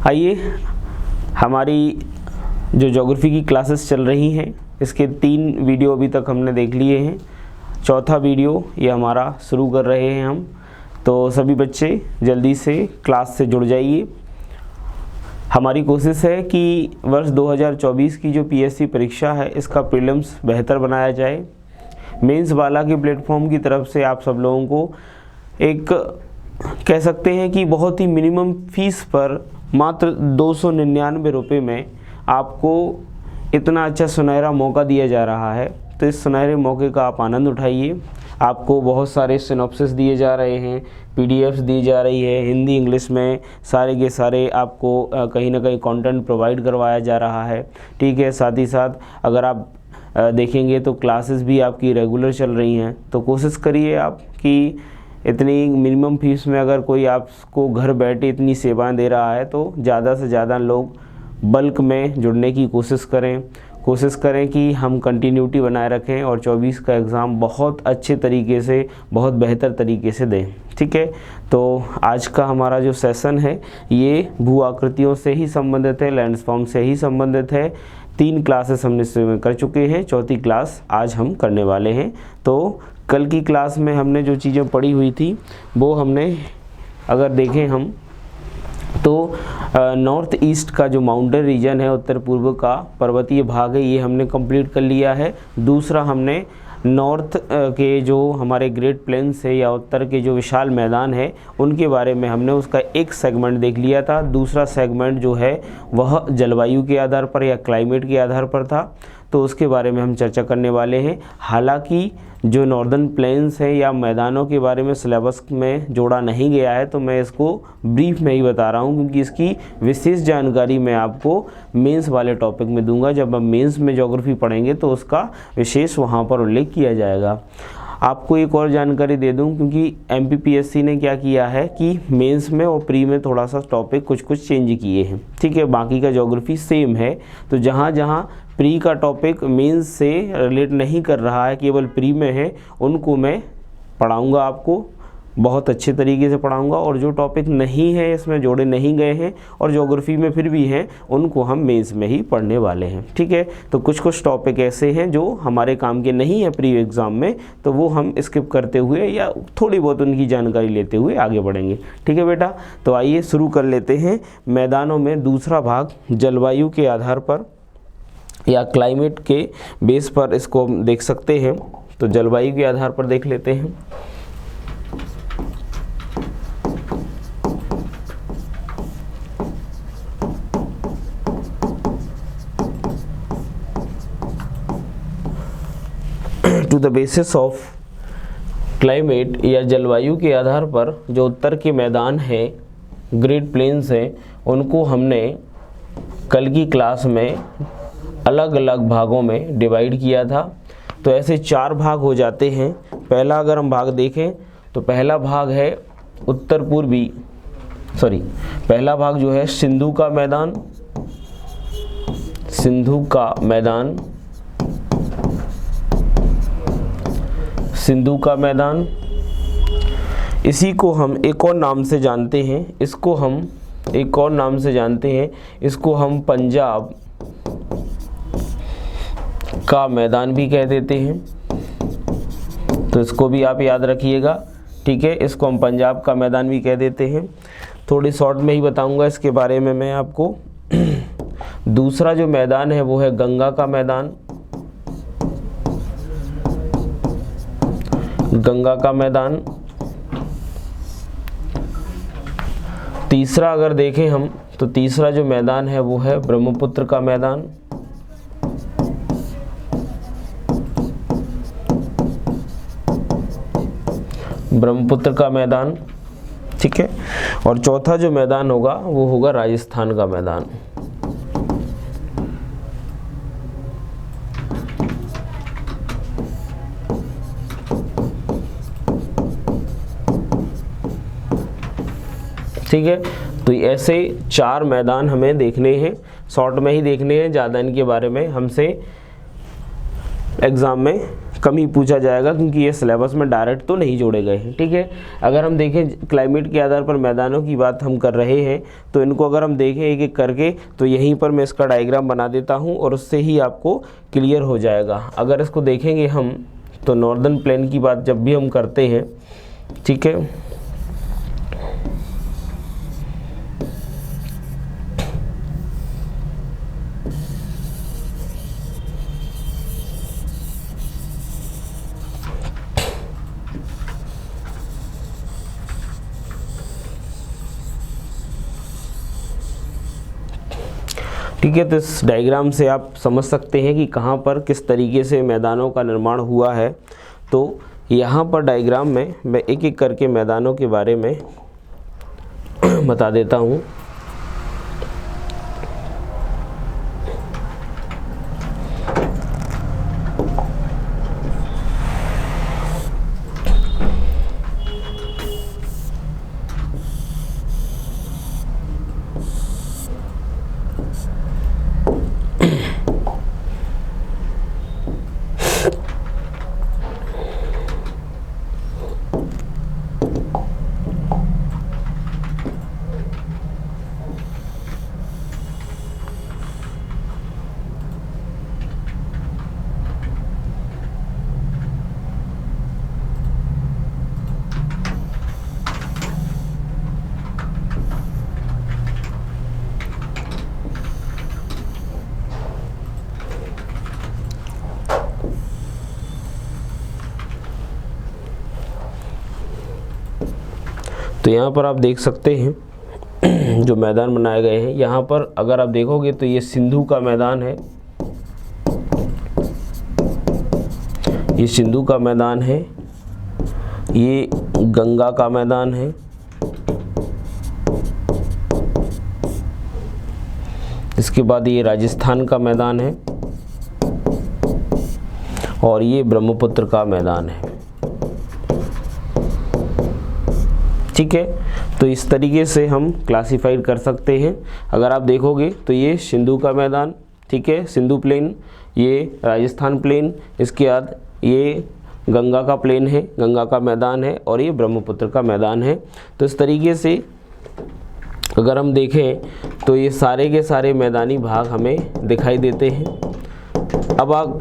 आइए, हमारी जो ज्योग्राफी की क्लासेस चल रही हैं इसके 3 वीडियो अभी तक हमने देख लिए हैं। चौथा वीडियो ये हमारा शुरू कर रहे हैं हम। तो सभी बच्चे जल्दी से क्लास से जुड़ जाइए। हमारी कोशिश है कि वर्ष 2024 की जो पीएससी परीक्षा है इसका प्रीलिम्स बेहतर बनाया जाए। मेंस वाला के प्लेटफॉर्म की तरफ से आप सब लोगों को एक कह सकते हैं कि बहुत ही मिनिमम फीस पर मात्र 299 रुपये में आपको इतना अच्छा सुनहरा मौका दिया जा रहा है। तो इस सुनहरे मौके का आप आनंद उठाइए। आपको बहुत सारे सिनॉप्सिस दिए जा रहे हैं, पीडीएफ्स दी जा रही है हिंदी इंग्लिश में, सारे के सारे आपको कहीं ना कहीं कंटेंट प्रोवाइड करवाया जा रहा है। ठीक है, साथ ही साथ अगर आप देखेंगे तो क्लासेस भी आपकी रेगुलर चल रही हैं। तो कोशिश करिए आप कि इतनी मिनिमम फीस में अगर कोई आपको घर बैठे इतनी सेवाएं दे रहा है तो ज़्यादा से ज़्यादा लोग बल्क में जुड़ने की कोशिश करें कि हम कंटिन्यूटी बनाए रखें और 24 का एग्ज़ाम बहुत अच्छे तरीके से, बहुत बेहतर तरीके से दें। ठीक है, तो आज का हमारा जो सेशन है ये भू आकृतियों से ही संबंधित है, लैंडस्फॉर्म से ही संबंधित है। 3 क्लासेस हमने इसमें कर चुके हैं, चौथी क्लास आज हम करने वाले हैं। तो कल की क्लास में हमने जो चीज़ें पढ़ी हुई थी वो हमने अगर देखें हम तो नॉर्थ ईस्ट का जो माउंटेन रीजन है, उत्तर पूर्व का पर्वतीय भाग है, ये हमने कंप्लीट कर लिया है। दूसरा हमने नॉर्थ के जो हमारे ग्रेट प्लेन्स है या उत्तर के जो विशाल मैदान है उनके बारे में हमने उसका एक सेगमेंट देख लिया था। दूसरा सेगमेंट जो है वह जलवायु के आधार पर या क्लाइमेट के आधार पर था, तो उसके बारे में हम चर्चा करने वाले हैं। हालांकि जो नॉर्दर्न प्लेन्स हैं या मैदानों के बारे में सिलेबस में जोड़ा नहीं गया है, तो मैं इसको ब्रीफ में ही बता रहा हूं क्योंकि इसकी विशेष जानकारी मैं आपको मेंस वाले टॉपिक में दूंगा। जब हम मेंस में ज्योग्राफी पढ़ेंगे तो उसका विशेष वहां पर उल्लेख किया जाएगा। आपको एक और जानकारी दे दूं क्योंकि एमपीपीएससी ने क्या किया है कि मेंस में और प्री में थोड़ा सा टॉपिक कुछ चेंज किए हैं। ठीक है, बाकी का ज्योग्राफी सेम है। तो जहाँ प्री का टॉपिक मेंस से रिलेट नहीं कर रहा है, केवल प्री में है, उनको मैं पढ़ाऊँगा, आपको बहुत अच्छे तरीके से पढ़ाऊँगा। और जो टॉपिक नहीं है, इसमें जोड़े नहीं गए हैं और ज्योग्राफी में फिर भी हैं, उनको हम मेंस में ही पढ़ने वाले हैं। ठीक है, तो कुछ टॉपिक ऐसे हैं जो हमारे काम के नहीं है प्री एग्ज़ाम में, तो वो हम स्किप करते हुए या थोड़ी बहुत उनकी जानकारी लेते हुए आगे बढ़ेंगे। ठीक है बेटा, तो आइए शुरू कर लेते हैं। मैदानों में दूसरा भाग जलवायु के आधार पर या क्लाइमेट के बेस पर इसको हम देख सकते हैं। तो जलवायु के आधार पर देख लेते हैं। To the basis of climate या जलवायु के आधार पर जो उत्तर के मैदान हैं, ग्रेट प्लेन्स हैं, उनको हमने कल की क्लास में अलग अलग भागों में डिवाइड किया था। तो ऐसे 4 भाग हो जाते हैं। पहला अगर हम भाग देखें तो पहला भाग है पहला भाग जो है सिंधु का मैदान। इसी को हम एक और नाम से जानते हैं, इसको हम पंजाब का मैदान भी कह देते हैं। तो इसको भी आप याद रखिएगा। ठीक है, इसको हम पंजाब का मैदान भी कह देते हैं। थोड़ी शॉर्ट में ही बताऊंगा इसके बारे में मैं आपको। दूसरा जो मैदान है वो है गंगा का मैदान। तीसरा अगर देखें हम तो तीसरा जो मैदान है वो है ब्रह्मपुत्र का मैदान। ठीक है, और चौथा जो मैदान होगा वो होगा राजस्थान का मैदान। ठीक है, तो ऐसे 4 मैदान हमें देखने हैं, शॉर्ट में ही देखने हैं, ज़्यादा इनके बारे में हमसे एग्ज़ाम में कम ही पूछा जाएगा, क्योंकि ये सिलेबस में डायरेक्ट तो नहीं जोड़े गए हैं। ठीक है, अगर हम देखें क्लाइमेट के आधार पर मैदानों की बात हम कर रहे हैं, तो इनको अगर हम देखें एक एक करके, तो यहीं पर मैं इसका डायग्राम बना देता हूँ और उससे ही आपको क्लियर हो जाएगा। अगर इसको देखेंगे हम, तो नॉर्दर्न प्लेन की बात जब भी हम करते हैं, ठीक है, ठीक है, तो इस डायग्राम से आप समझ सकते हैं कि कहाँ पर किस तरीके से मैदानों का निर्माण हुआ है। तो यहाँ पर डायग्राम में मैं एक एक करके मैदानों के बारे में बता देता हूँ। तो यहाँ पर आप देख सकते हैं जो मैदान बनाए गए हैं। यहाँ पर अगर आप देखोगे तो ये सिंधु का मैदान है, ये सिंधु का मैदान है, ये गंगा का मैदान है, इसके बाद ये राजस्थान का मैदान है और ये ब्रह्मपुत्र का मैदान है। ठीक है, तो इस तरीके से हम क्लासीफाइड कर सकते हैं। अगर आप देखोगे तो ये सिंधु का मैदान, ठीक है, सिंधु प्लेन, ये राजस्थान प्लेन, इसके बाद ये गंगा का प्लेन है, गंगा का मैदान है और ये ब्रह्मपुत्र का मैदान है। तो इस तरीके से अगर हम देखें तो ये सारे के सारे मैदानी भाग हमें दिखाई देते हैं। अब आप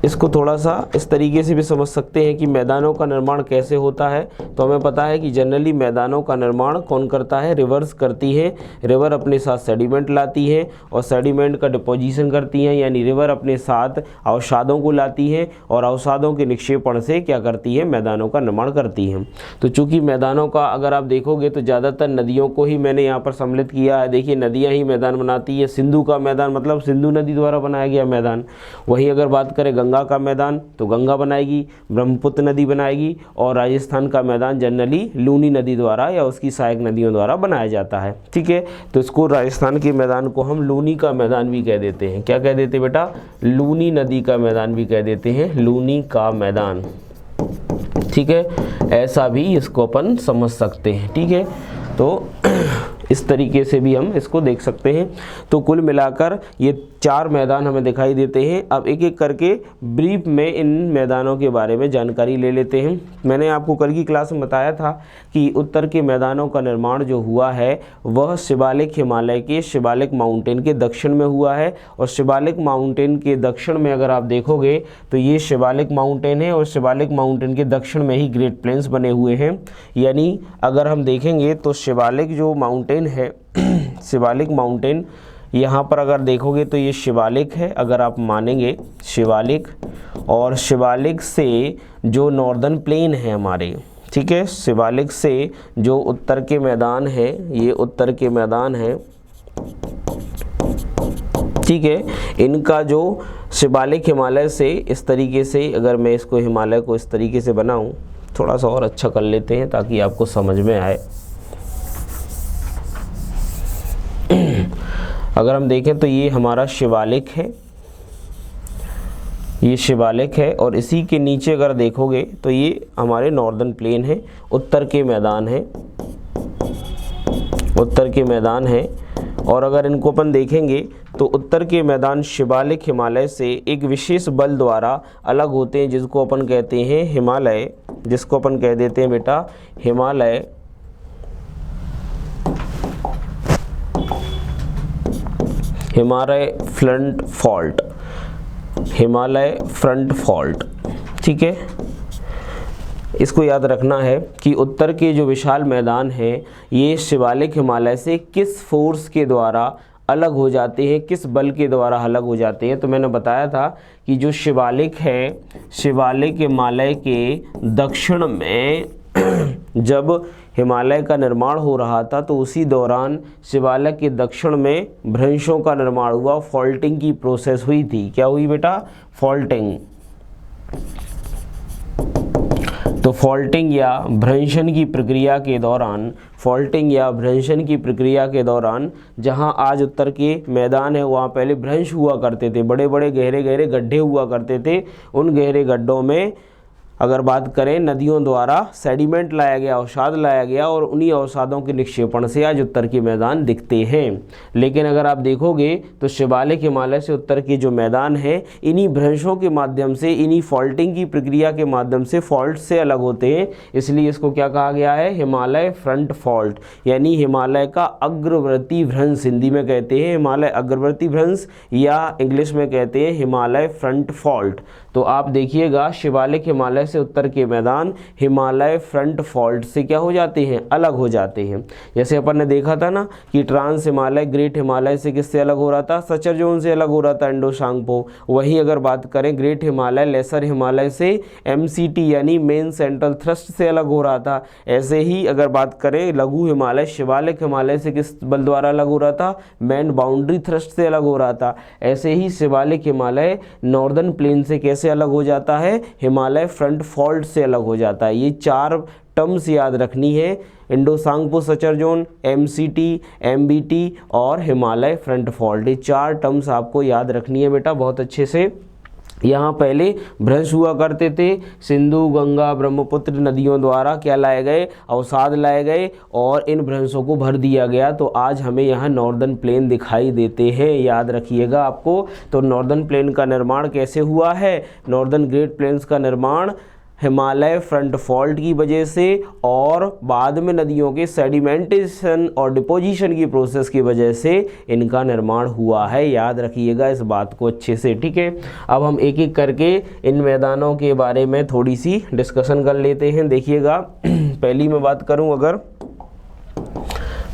इसको थोड़ा सा इस तरीके से भी समझ सकते हैं कि मैदानों का निर्माण कैसे होता है। तो हमें पता है कि जनरली मैदानों का निर्माण कौन करता है, रिवर्स करती है। रिवर अपने साथ सेडिमेंट लाती है और सेडिमेंट का डिपोजिशन करती है, यानी रिवर अपने साथ अवसादों को लाती है और अवसादों के निक्षेपण से क्या करती है, मैदानों का निर्माण करती है। तो चूँकि मैदानों का अगर आप देखोगे तो ज़्यादातर नदियों को ही मैंने यहाँ पर सम्मिलित किया है। देखिए नदियाँ ही मैदान बनाती है। सिंधु का मैदान मतलब सिंधु नदी द्वारा बनाया गया मैदान। वहीं अगर बात करें गंगा का मैदान तो गंगा बनाएगी, ब्रह्मपुत्र नदी बनाएगी और राजस्थान का मैदान जनरली लूनी नदी द्वारा या उसकी सहायक नदियों द्वारा बनाया जाता है। ठीक है, तो इसको राजस्थान के मैदान को हम लूनी का मैदान भी कह देते हैं। क्या कह देते हैं बेटा, लूनी नदी का मैदान भी कह देते हैं, लूनी का मैदान। ठीक है, ऐसा भी इसको अपन समझ सकते हैं। ठीक है, तो इस तरीके से भी हम इसको देख सकते हैं। तो कुल मिलाकर ये 4 मैदान हमें दिखाई देते हैं। अब एक एक करके ब्रीफ में इन मैदानों के बारे में जानकारी ले लेते हैं। मैंने आपको कल की क्लास में बताया था कि उत्तर के मैदानों का निर्माण जो हुआ है वह शिवालिक हिमालय के शिवालिक माउंटेन के दक्षिण में हुआ है। और शिवालिक माउंटेन के दक्षिण में अगर आप देखोगे तो ये शिवालिक माउंटेन है और शिवालिक माउंटेन के दक्षिण में ही ग्रेट प्लेन्स बने हुए हैं। यानी अगर हम देखेंगे तो शिवालिक जो माउंटेन है, शिवालिक माउंटेन, यहाँ पर अगर देखोगे तो ये शिवालिक है, अगर आप मानेंगे शिवालिक, और शिवालिक से जो नॉर्दर्न प्लेन है हमारे, ठीक है, शिवालिक से जो उत्तर के मैदान है, ये उत्तर के मैदान है, ठीक है, इनका जो शिवालिक हिमालय से इस तरीके से, अगर मैं इसको हिमालय को इस तरीके से बनाऊं, थोड़ा सा और अच्छा कर लेते हैं ताकि आपको समझ में आए। अगर हम देखें तो ये हमारा शिवालिक है, ये शिवालिक है और इसी के नीचे अगर देखोगे तो ये हमारे नॉर्दर्न प्लेन है, उत्तर के मैदान है, उत्तर के मैदान है। और अगर इनको अपन देखेंगे तो उत्तर के मैदान शिवालिक हिमालय से एक विशेष बल द्वारा अलग होते हैं, जिसको अपन कहते हैं हिमालय, जिसको अपन कह देते हैं बेटा Himalaya front fault, Himalaya front fault. ठीक है, इसको याद रखना है कि उत्तर के जो विशाल मैदान हैं ये शिवालिक हिमालय से किस फोर्स के द्वारा अलग हो जाते हैं, किस बल के द्वारा अलग हो जाते हैं। तो मैंने बताया था कि जो शिवालिक है, शिवालिक हिमालय के दक्षिण में जब हिमालय का निर्माण हो रहा था तो उसी दौरान शिवालिक के दक्षिण में भ्रंशों का निर्माण हुआ, फॉल्टिंग की प्रोसेस हुई थी। क्या हुई बेटा? फॉल्टिंग। तो फॉल्टिंग या भ्रंशन की प्रक्रिया के दौरान, फॉल्टिंग या भ्रंशन की प्रक्रिया के दौरान जहां आज उत्तर के मैदान है वहां पहले भ्रंश हुआ करते थे, बड़े बड़े गहरे गहरे गड्ढे हुआ करते थे। उन गहरे गड्ढों में अगर बात करें नदियों द्वारा सेडिमेंट लाया गया, अवसाद लाया गया और उन्हीं अवसादों के निक्षेपण से आज उत्तर के मैदान दिखते हैं। लेकिन अगर आप देखोगे तो शिवालिक हिमालय से उत्तर के जो मैदान है इन्हीं भ्रंशों के माध्यम से, इन्हीं फॉल्टिंग की प्रक्रिया के माध्यम से फॉल्ट से अलग होते हैं। इसलिए इसको क्या कहा गया है? हिमालय फ्रंट फॉल्ट, यानी हिमालय का अग्रवर्ती भ्रंश हिंदी में कहते हैं हिमालय अग्रवर्ती भ्रंश, या इंग्लिश में कहते हैं हिमालय फ्रंट फॉल्ट। तो आप देखिएगा शिवालिक हिमालय से उत्तर के मैदान हिमालय फ्रंट फॉल्ट से क्या हो जाते हैं? अलग हो जाते हैं। जैसे अपन ने देखा था ना कि ट्रांस हिमालय ग्रेट हिमालय से किससे अलग हो रहा था? सचर जोन से अलग हो रहा था, इंडो सांगपो। वहीं अगर बात करें ग्रेट हिमालय लेसर हिमालय से MCT यानी मेन सेंट्रल थ्रस्ट से अलग हो रहा था। ऐसे ही अगर बात करें लघु हिमालय शिवालिक हिमालय से किस बल द्वारा अलग हो रहा था? मेन बाउंड्री थ्रस्ट से अलग हो रहा था। ऐसे ही शिवालिक हिमालय नॉर्दर्न प्लेन से कैसे अलग हो जाता है? हिमालय फ्रंट फॉल्ट से अलग हो जाता है। ये 4 टर्म्स याद रखनी है, Indo Tsangpo suture zone, MCT, MBT और हिमालय फ्रंट फॉल्ट। ये 4 टर्म्स आपको याद रखनी है बेटा बहुत अच्छे से। यहाँ पहले भ्रंश हुआ करते थे, सिंधु गंगा ब्रह्मपुत्र नदियों द्वारा क्या लाए गए? अवसाद लाए गए और इन भ्रंशों को भर दिया गया। तो आज हमें यहाँ नॉर्दर्न प्लेन दिखाई देते हैं, याद रखिएगा आपको। तो नॉर्दर्न प्लेन का निर्माण कैसे हुआ है? नॉर्दर्न ग्रेट प्लेन्स का निर्माण हिमालय फ्रंट फॉल्ट की वजह से और बाद में नदियों के सेडिमेंटेशन और डिपोजिशन की प्रोसेस की वजह से इनका निर्माण हुआ है। याद रखिएगा इस बात को अच्छे से, ठीक है। अब हम एक एक करके इन मैदानों के बारे में थोड़ी सी डिस्कशन कर लेते हैं। देखिएगा पहली मैं बात करूं, अगर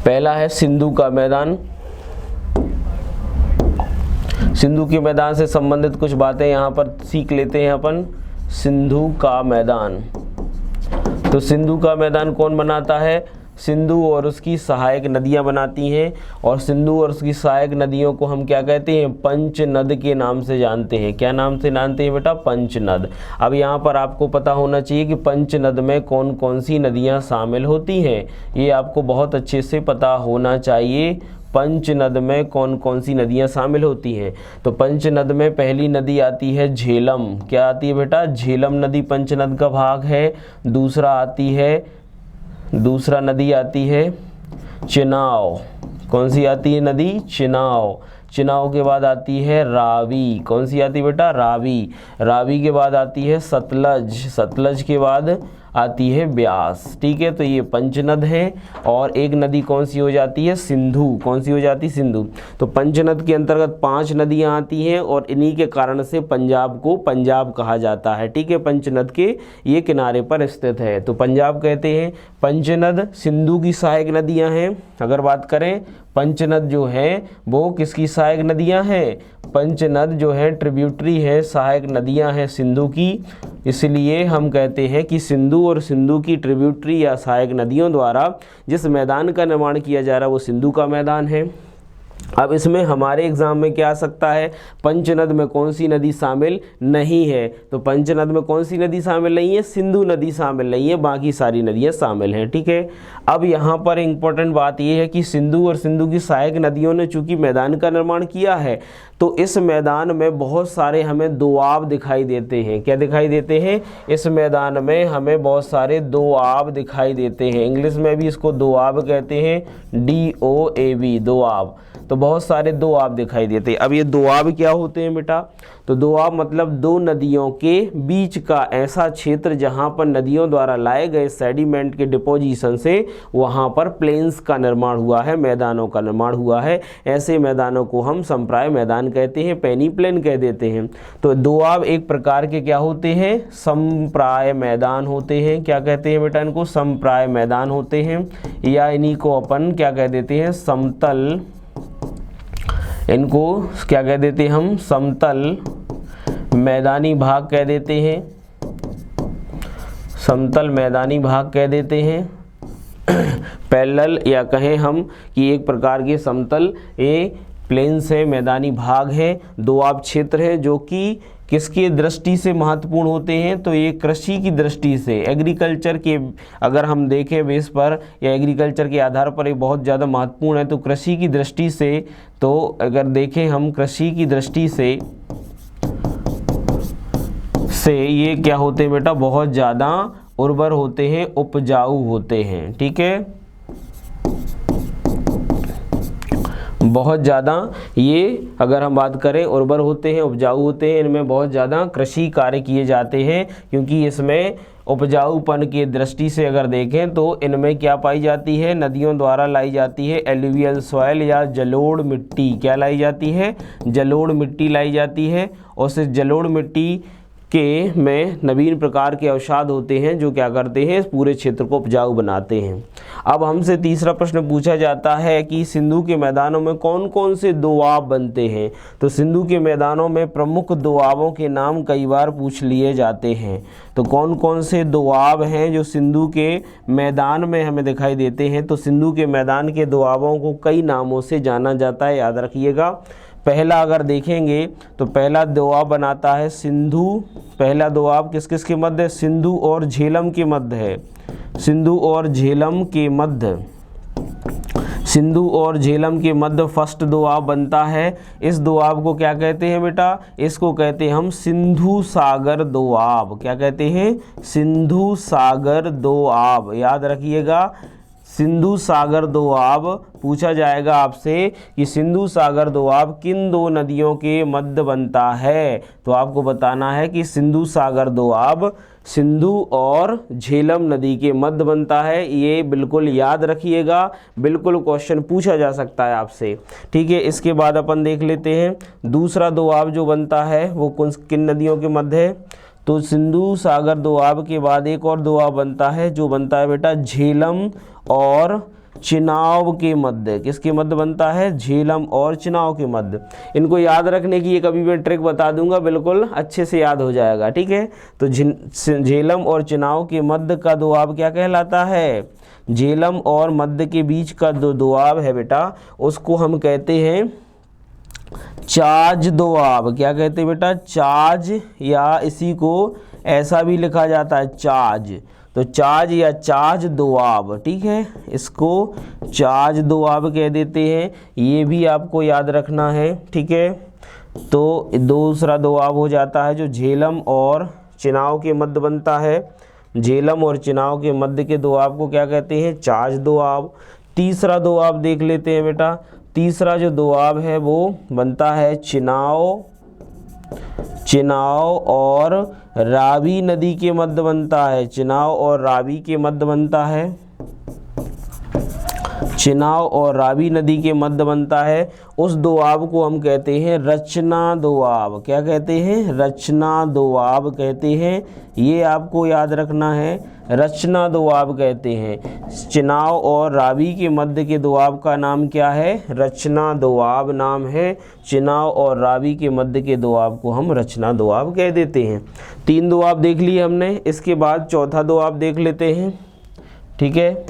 पहला है सिंधु का मैदान। सिंधु के मैदान से संबंधित कुछ बातें यहाँ पर सीख लेते हैं अपन। सिंधु का मैदान, तो सिंधु का मैदान कौन बनाता है? सिंधु और उसकी सहायक नदियां बनाती हैं। और सिंधु और उसकी सहायक नदियों को हम क्या कहते हैं? पंचनद के नाम से जानते हैं। क्या नाम से जानते हैं बेटा? पंचनद। अब यहाँ पर आपको पता होना चाहिए कि पंचनद में कौन कौन सी नदियाँ शामिल होती हैं, ये आपको बहुत अच्छे से पता होना चाहिए। पंचनद में कौन कौन सी नदियां शामिल होती हैं? तो पंचनद में पहली नदी आती है झेलम। क्या आती है बेटा? झेलम नदी पंचनद का भाग है। दूसरा नदी आती है चिनाव। कौन सी आती है नदी? चिनाव। चिनाव के बाद आती है रावी। कौन सी आती है बेटा? रावी। रावी के बाद आती है सतलज। सतलज के बाद आती है ब्यास। ठीक है, तो ये पंचनद है। और एक नदी कौन सी हो जाती है? सिंधु। कौन सी हो जाती है? सिंधु। तो पंचनद के अंतर्गत 5 नदियां आती हैं और इन्हीं के कारण से पंजाब को पंजाब कहा जाता है। ठीक है, पंचनद के ये किनारे पर स्थित है तो पंजाब कहते हैं। पंचनद सिंधु की सहायक नदियां हैं। अगर बात करें पंचनद जो है वो किसकी सहायक नदियां हैं? पंचनद जो है ट्रिब्यूटरी है, सहायक नदियां हैं सिंधु की। इसलिए हम कहते हैं कि सिंधु और सिंधु की ट्रिब्यूटरी या सहायक नदियों द्वारा जिस मैदान का निर्माण किया जा रहा है वो सिंधु का मैदान है। अब इसमें हमारे एग्जाम में क्या आ सकता है? पंचनद में कौन सी नदी शामिल नहीं है? तो पंचनद में कौन सी नदी शामिल नहीं है? सिंधु नदी शामिल नहीं है, बाकी सारी नदियां शामिल हैं। ठीक है, अब यहाँ पर इम्पोर्टेंट बात यह है कि सिंधु और सिंधु की सहायक नदियों ने चूंकि मैदान का निर्माण किया है तो इस मैदान में बहुत सारे हमें दोआब दिखाई देते हैं। क्या दिखाई देते हैं? इस मैदान में हमें बहुत सारे दोआब दिखाई देते हैं। इंग्लिश में भी इसको दोआब कहते हैं, DOAB, दोआब। तो बहुत सारे दोआब दिखाई देते हैं। अब ये दोआब क्या होते हैं बेटा? तो दोआब मतलब दो नदियों के बीच का ऐसा क्षेत्र जहाँ पर नदियों द्वारा लाए गए सेडिमेंट के डिपोजिशन से वहाँ पर प्लेन्स का निर्माण हुआ है, मैदानों का निर्माण हुआ है। ऐसे मैदानों को हम समप्राय मैदान कहते हैं, पेनी प्लेन कह देते हैं। तो दोआब एक प्रकार के क्या होते हैं? समप्राय मैदान होते हैं। क्या कहते हैं बेटा इनको? समप्राय मैदान होते हैं, या इन्हीं को अपन क्या कह देते हैं? समतल। इनको क्या कह देते हैं हम? समतल मैदानी भाग कह देते हैं, समतल मैदानी भाग कह देते हैं। पैरेलल या कहें हम कि एक प्रकार के समतल ये प्लेन्स है, मैदानी भाग है, दोआब क्षेत्र है, जो कि किसकी दृष्टि से महत्वपूर्ण होते हैं? तो ये कृषि की दृष्टि से, एग्रीकल्चर के अगर हम देखें बेस पर या एग्रीकल्चर के आधार पर ये बहुत ज़्यादा महत्वपूर्ण है। तो कृषि की दृष्टि से, तो अगर देखें हम कृषि की दृष्टि से ये क्या होते हैं बेटा? बहुत ज़्यादा उर्वर होते हैं, उपजाऊ होते हैं। ठीक है, बहुत ज़्यादा ये अगर हम बात करें उर्वर होते हैं, उपजाऊ होते हैं। इनमें बहुत ज़्यादा कृषि कार्य किए जाते हैं, क्योंकि इसमें उपजाऊपन की दृष्टि से अगर देखें तो इनमें क्या पाई जाती है? नदियों द्वारा लाई जाती है एलुवियल सॉइल या जलोढ़ मिट्टी। क्या लाई जाती है? जलोढ़ मिट्टी लाई जाती है। और उस जलोढ़ मिट्टी के में नवीन प्रकार के अवसाद होते हैं जो क्या करते हैं? इस पूरे क्षेत्र को उपजाऊ बनाते हैं। अब हमसे तीसरा प्रश्न पूछा जाता है कि सिंधु के मैदानों में कौन कौन से दोआब बनते हैं? तो सिंधु के मैदानों में प्रमुख दोआबों के नाम कई बार पूछ लिए जाते हैं। तो कौन कौन से दोआब हैं जो सिंधु के मैदान में हमें दिखाई देते हैं? तो सिंधु के मैदान के दोआबों को कई नामों से जाना जाता है, याद रखिएगा। पहला अगर देखेंगे तो पहला दोआब बनाता है सिंधु। पहला दोआब किस किस के मध्य? सिंधु और झेलम के मध्य है। सिंधु और झेलम के मध्य, सिंधु और झेलम के मध्य फर्स्ट दोआब बनता है। इस दोआब को क्या कहते हैं बेटा? इसको कहते हैं हम सिंधु सागर दोआब। क्या कहते हैं? सिंधु सागर दोआब। याद रखिएगा, सिंधु सागर दोआब पूछा जाएगा आपसे कि सिंधु सागर दोआब किन दो नदियों के मध्य बनता है? तो आपको बताना है कि सिंधु सागर दोआब सिंधु और झेलम नदी के मध्य बनता है। ये बिल्कुल याद रखिएगा, बिल्कुल क्वेश्चन पूछा जा सकता है आपसे। ठीक है, इसके बाद अपन देख लेते हैं दूसरा दोआब जो बनता है वो किन नदियों के मध्य है? तो सिंधु सागर दोआब के बाद एक और दोआब बनता है जो बनता है बेटा झेलम और चिनाव के मध्य। किसके मध्य बनता है? झेलम और चिनाव के मध्य। इनको याद रखने की एक अभी मैं ट्रिक बता दूंगा, बिल्कुल अच्छे से याद हो जाएगा। ठीक है, तो झेलम और चिनाव के मध्य का दोआब क्या कहलाता है? झेलम और मध्य के बीच का जो दोआब है बेटा उसको हम कहते हैं चाज दोआब। क्या कहते हैं बेटा? चाज, या इसी को ऐसा भी लिखा जाता है चाज। तो चाज या चाज दोआब। ठीक है, इसको चाज दोआब कह देते हैं, ये भी आपको याद रखना है। ठीक है, तो दूसरा दोआब हो जाता है जो झेलम और चिनाव के मध्य बनता है। झेलम और चिनाव के मध्य के दोआब को क्या कहते हैं? चाज दोआब। तीसरा दोआब देख लेते हैं बेटा। तीसरा जो दोआब है वो बनता है चिनाव और रावी नदी के मध्य बनता है। चिनाव और रावी के मध्य बनता है। चिनाव और रावी नदी के मध्य बनता है। उस दोआब को हम कहते हैं रचना दोआब। क्या कहते हैं? रचना दोआब कहते हैं। ये आपको याद रखना है, रचना दोआब कहते हैं। चिनाव और रावी के मध्य के दोआब का नाम क्या है? रचना दोआब नाम है। चिनाव और रावी के मध्य के दोआब को हम रचना दोआब कह देते हैं। तीन दोआब देख लिए हमने, इसके बाद चौथा दोआब देख लेते हैं। ठीक है,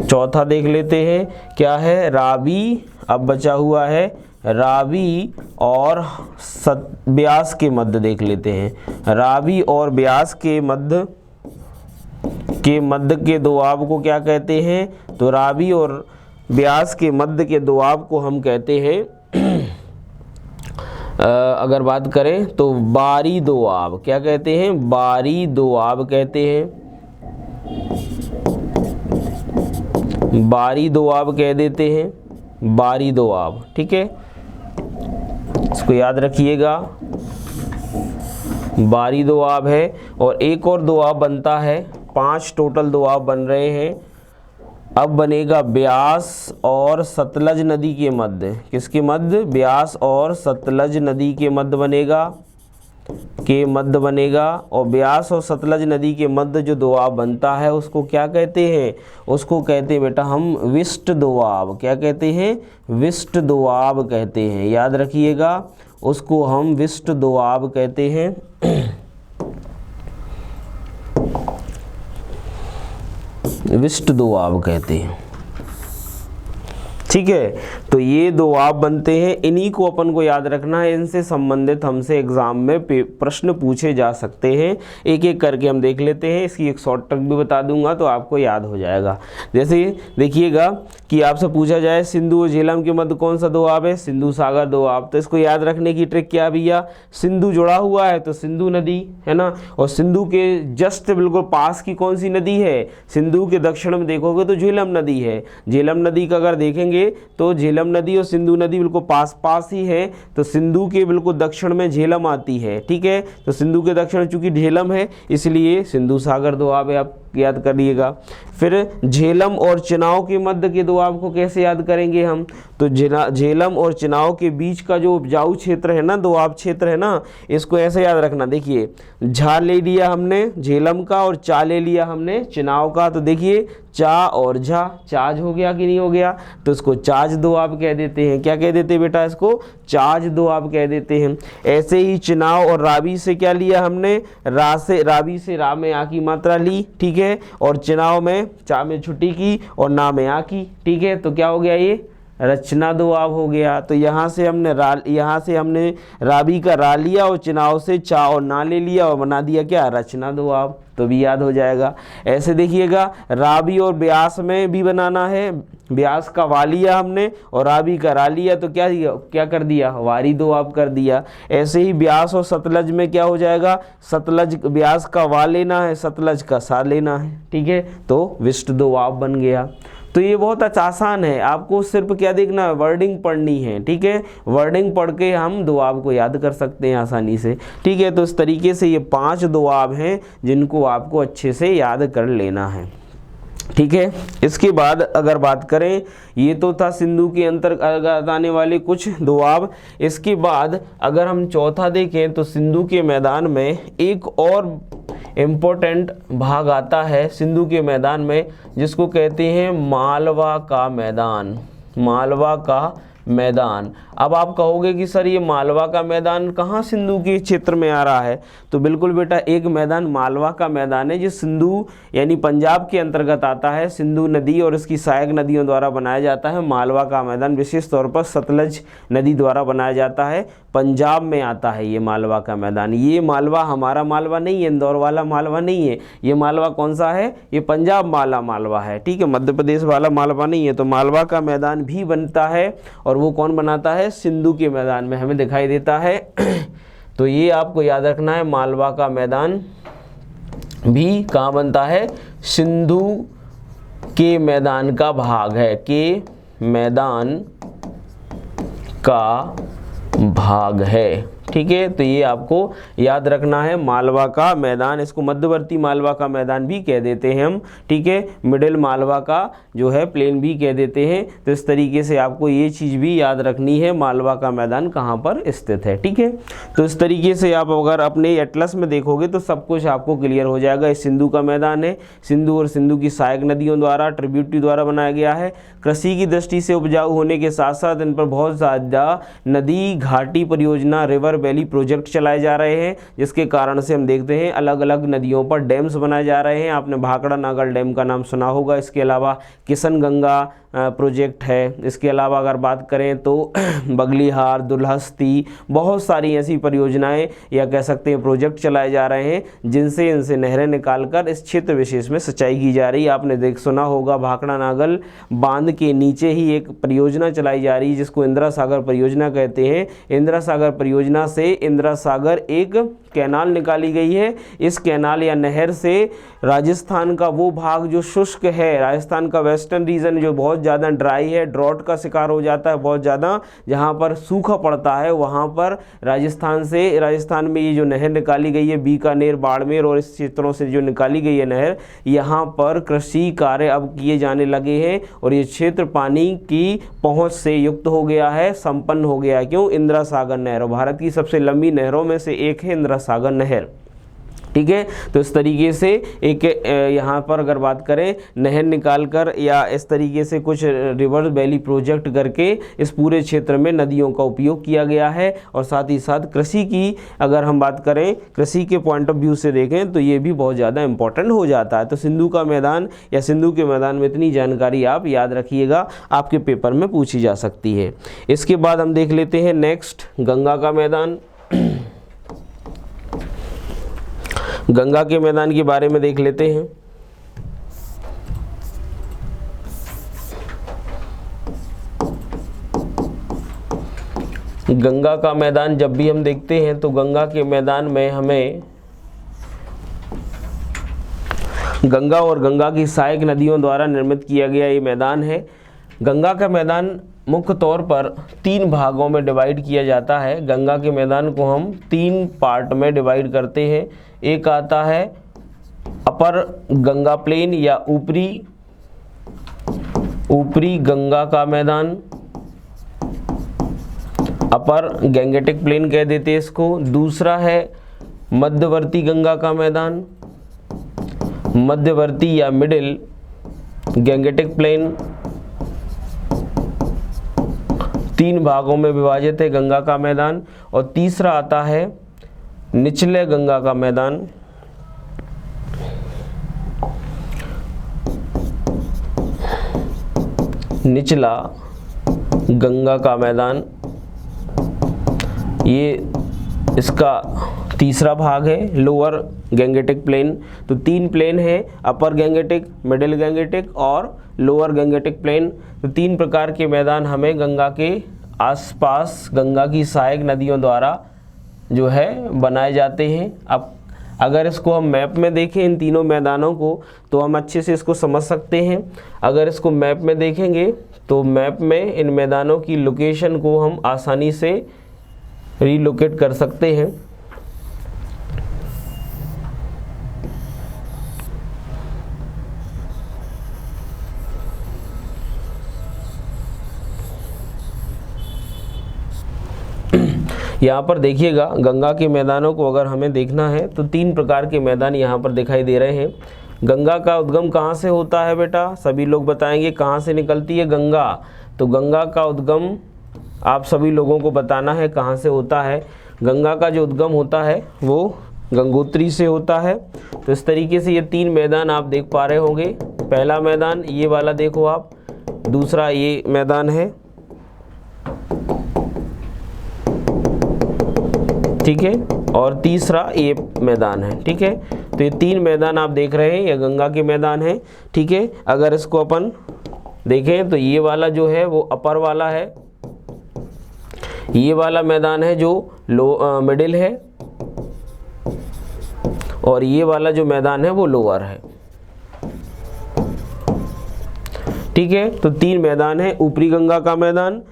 चौथा देख लेते हैं क्या है? रावी। अब बचा हुआ है रावी और ब्यास के मध्य देख लेते हैं। रावी और ब्यास के मध्य के दोआब को क्या कहते हैं? तो रावी और ब्यास के मध्य के दोआब को हम कहते हैं अगर बात करें तो बारी दोआब। क्या कहते हैं? बारी दोआब कहते हैं। बारी दोआब कह देते हैं। बारी दोआब, ठीक है, इसको याद रखिएगा, बारी दोआब है। और एक और दोआब बनता है, 5 टोटल दोआब बन रहे हैं। अब बनेगा ब्यास और सतलज नदी के मध्य, किसके मध्य, ब्यास और सतलज नदी के मध्य बनेगा, और ब्यास और सतलज नदी के मध्य जो दोआब बनता है उसको क्या कहते हैं, उसको कहते हैं बेटा हम विष्ट दोआब। क्या कहते हैं, विष्ट दोआब कहते हैं, याद रखिएगा, उसको हम विष्ट दोआब कहते हैं। विष्ट दोआब कहते हैं, ठीक है। तो ये दोआब बनते हैं, इन्हीं को अपन को याद रखना है, इनसे संबंधित हमसे एग्जाम में प्रश्न पूछे जा सकते हैं। एक एक करके हम देख लेते हैं, इसकी एक शॉर्ट ट्रिक भी बता दूंगा तो आपको याद हो जाएगा। जैसे देखिएगा कि आपसे पूछा जाए सिंधु और झेलम के मध्य कौन सा दोआब है, सिंधु सागर दोआब। तो इसको याद रखने की ट्रिक क्या भैया, सिंधु जुड़ा हुआ है तो सिंधु नदी है ना, और सिंधु के जस्ट बिल्कुल पास की कौन सी नदी है, सिंधु के दक्षिण में देखोगे तो झेलम नदी है। झेलम नदी का अगर देखेंगे तो झेलम नदी और सिंधु नदी बिल्कुल पास पास ही है, तो सिंधु के बिल्कुल दक्षिण में झेलम आती है, ठीक है। तो सिंधु के दक्षिण चूंकि झेलम है इसलिए सिंधु सागर दोआब है, आप याद करिएगा। फिर झेलम और चिनाव के मध्य के दोआब को कैसे याद करेंगे हम, तो झेलम और चिनाव के बीच का जो उपजाऊ क्षेत्र है ना, दोआब क्षेत्र है ना, इसको ऐसे याद रखना। देखिए झा ले लिया हमने झेलम का और चा ले लिया हमने चिनाव का, तो देखिए चा और झा, चाज हो गया कि नहीं हो गया, तो इसको चाज दोआब कह देते हैं। क्या कह देते हैं बेटा, इसको चाज दोआब कह देते हैं। ऐसे ही चिनाव और रावी से क्या लिया हमने, रावी से रा में आ की मात्रा ली, ठीक है, और चिनाव में चा में छुट्टी की और ना में आ की, ठीक है। तो क्या हो गया, ये रचना दोआब हो गया। तो यहाँ से हमने रावी का रा लिया और चिनाव से चा और ना ले लिया और बना दिया क्या, रचना दोआब, तो भी याद हो जाएगा। ऐसे देखिएगा रावी और ब्यास में भी बनाना है, ब्यास का वा लिया हमने और रावी का रा लिया तो क्या कर दिया, वारी दोआब कर दिया। ऐसे ही ब्यास और सतलज में क्या हो जाएगा, सतलज ब्यास का वा लेना है, सतलज का सा लेना है, ठीक है, तो विष्ट दोआब बन गया। तो ये बहुत आसान है, आपको सिर्फ क्या देखना है, वर्डिंग पढ़नी है, ठीक है। वर्डिंग पढ़ के हम दोआब को याद कर सकते हैं आसानी से, ठीक है। तो इस तरीके से ये 5 दोआब हैं जिनको आपको अच्छे से याद कर लेना है, ठीक है। इसके बाद अगर बात करें, ये तो था सिंधु के अंतर्गत आने वाले कुछ दोआब। इसके बाद अगर हम चौथा देखें तो सिंधु के मैदान में एक और इम्पोर्टेंट भाग आता है सिंधु के मैदान में, जिसको कहते हैं मालवा का मैदान, मालवा का मैदान। अब आप कहोगे कि सर ये मालवा का मैदान कहाँ सिंधु के क्षेत्र में आ रहा है, तो बिल्कुल बेटा एक मैदान मालवा का मैदान है जो सिंधु यानी पंजाब के अंतर्गत आता है। सिंधु नदी और इसकी सहायक नदियों द्वारा बनाया जाता है। मालवा का मैदान विशेष तौर पर सतलज नदी द्वारा बनाया जाता है, पंजाब में आता है ये मालवा का मैदान। ये मालवा हमारा मालवा नहीं है, इंदौर वाला मालवा नहीं है, ये मालवा कौन सा है, ये पंजाब वाला मालवा है, ठीक है, मध्य प्रदेश वाला मालवा नहीं है। तो मालवा का मैदान भी बनता है और वो कौन बनाता है, सिंधु के मैदान में हमें दिखाई देता है। तो ये आपको याद रखना है, मालवा का मैदान भी कहाँ बनता है, सिंधु के मैदान का भाग है, के मैदान का भाग है, ठीक है। तो ये आपको याद रखना है, मालवा का मैदान, इसको मध्यवर्ती मालवा का मैदान भी कह देते हैं हम, ठीक है, मिडिल मालवा का जो है प्लेन भी कह देते हैं। तो इस तरीके से आपको ये चीज़ भी याद रखनी है, मालवा का मैदान कहाँ पर स्थित है, ठीक है। तो इस तरीके से आप अगर अपने एटलस में देखोगे तो सब कुछ आपको क्लियर हो जाएगा। इस सिंधु का मैदान है, सिंधु और सिंधु की सहायक नदियों द्वारा, ट्रिब्यूटरी द्वारा बनाया गया है। कृषि की दृष्टि से उपजाऊ होने के साथ साथ इन पर बहुत ज़्यादा नदी घाटी परियोजना, रिवर वैली प्रोजेक्ट चलाए जा रहे हैं, जिसके कारण से हम देखते हैं अलग अलग नदियों पर डैम्स बनाए जा रहे हैं। आपने भाखड़ा नागल डैम का नाम सुना होगा, इसके अलावा किशन गंगा प्रोजेक्ट है। इसके अलावा अगर बात करें तो बगलीहार, दुल्हस्ती, बहुत सारी ऐसी परियोजनाएं या कह सकते हैं प्रोजेक्ट चलाए जा रहे हैं, जिनसे इनसे नहरें निकालकर इस क्षेत्र विशेष में सिंचाई की जा रही है। आपने सुना होगा भाखड़ा नागल बांध के नीचे ही एक परियोजना चलाई जा रही है जिसको इंदिरा सागर परियोजना कहते हैं। इंदिरा सागर परियोजना से इंदिरा सागर एक कैनाल निकाली गई है। इस कैनाल या नहर से राजस्थान का वो भाग जो शुष्क है, राजस्थान का वेस्टर्न रीजन जो बहुत ज़्यादा ड्राई है, ड्रॉट का शिकार हो जाता है बहुत ज़्यादा, जहाँ पर सूखा पड़ता है, वहाँ पर राजस्थान में ये जो नहर निकाली गई है, बीकानेर, बाड़मेर और इस क्षेत्रों से जो निकाली गई है नहर, यहाँ पर कृषि कार्य अब किए जाने लगे हैं और ये क्षेत्र पानी की पहुँच से युक्त हो गया है, संपन्न हो गया है। क्यों? इंदिरा सागर नहर, भारत की सबसे लंबी नहरों में से एक है इंदिरा सागर नहर। ठीक है, तो इस तरीके से एक यहाँ पर अगर बात करें नहर निकालकर या इस तरीके से कुछ रिवर वैली प्रोजेक्ट करके इस पूरे क्षेत्र में नदियों का उपयोग किया गया है। और साथ ही साथ कृषि की अगर हम बात करें, कृषि के पॉइंट ऑफ व्यू से देखें तो ये भी बहुत ज़्यादा इंपॉर्टेंट हो जाता है। तो सिंधु का मैदान या सिंधु के मैदान में इतनी जानकारी आप याद रखिएगा, आपके पेपर में पूछी जा सकती है। इसके बाद हम देख लेते हैं नेक्स्ट गंगा का मैदान। गंगा के मैदान के बारे में देख लेते हैं। गंगा का मैदान जब भी हम देखते हैं तो गंगा के मैदान में हमें गंगा और गंगा की सहायक नदियों द्वारा निर्मित किया गया ये मैदान है। गंगा का मैदान मुख्य तौर पर 3 भागों में डिवाइड किया जाता है। गंगा के मैदान को हम 3 पार्ट में डिवाइड करते हैं। एक आता है अपर गंगा प्लेन या ऊपरी गंगा का मैदान, अपर गैंगेटिक प्लेन कह देते हैं इसको। दूसरा है मध्यवर्ती गंगा का मैदान, मध्यवर्ती या मिडिल गैंगेटिक प्लेन। 3 भागों में विभाजित है गंगा का मैदान। और तीसरा आता है निचले गंगा का मैदान, निचला गंगा का मैदान, ये इसका तीसरा भाग है, लोअर गैंगेटिक प्लेन। तो 3 प्लेन है, अपर गैंगेटिक, मिडिल गैंगेटिक और लोअर गैंगेटिक प्लेन। तो 3 प्रकार के मैदान हमें गंगा के आसपास गंगा की सहायक नदियों द्वारा जो है बनाए जाते हैं। अब अगर इसको हम मैप में देखें इन तीनों मैदानों को तो हम अच्छे से इसको समझ सकते हैं। अगर इसको मैप में देखेंगे तो मैप में इन मैदानों की लोकेशन को हम आसानी से रीलोकेट कर सकते हैं। यहाँ पर देखिएगा गंगा के मैदानों को अगर हमें देखना है तो 3 प्रकार के मैदान यहाँ पर दिखाई दे रहे हैं। गंगा का उद्गम कहाँ से होता है बेटा? सभी लोग बताएंगे कहाँ से निकलती है गंगा। तो गंगा का उद्गम आप सभी लोगों को बताना है कहाँ से होता है। गंगा का जो उद्गम होता है वो गंगोत्री से होता है। तो इस तरीके से ये 3 मैदान आप देख पा रहे होंगे। पहला मैदान ये वाला देखो आप, दूसरा ये मैदान है, ठीक है, और तीसरा ये मैदान है। ठीक है, तो ये 3 मैदान आप देख रहे हैं, ये गंगा के मैदान है। ठीक है, अगर इसको अपन देखें तो ये वाला जो है वो अपर वाला है, ये वाला मैदान है जो मिडिल है, और ये वाला जो मैदान है वो लोअर है। ठीक है, तो 3 मैदान है, ऊपरी गंगा का मैदान,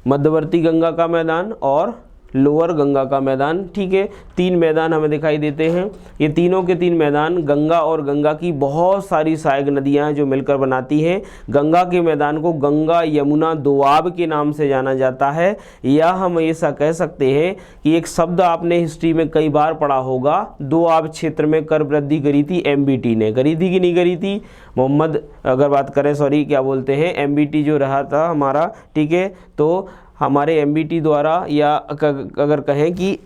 मध्यवर्ती गंगा का मैदान और लोअर गंगा का मैदान। ठीक है, 3 मैदान हमें दिखाई देते हैं। ये तीनों के 3 मैदान गंगा और गंगा की बहुत सारी सहायक नदियां जो मिलकर बनाती हैं। गंगा के मैदान को गंगा यमुना दोआब के नाम से जाना जाता है, या हम ऐसा कह सकते हैं कि एक शब्द आपने हिस्ट्री में कई बार पढ़ा होगा, दोआब क्षेत्र में कर वृद्धि करी थी MBT ने, करी थी कि नहीं करी थी? मोहम्मद अगर बात करें, सॉरी क्या बोलते हैं, MBT जो रहा था हमारा, ठीक है, तो हमारे MBT द्वारा या अगर कहें कि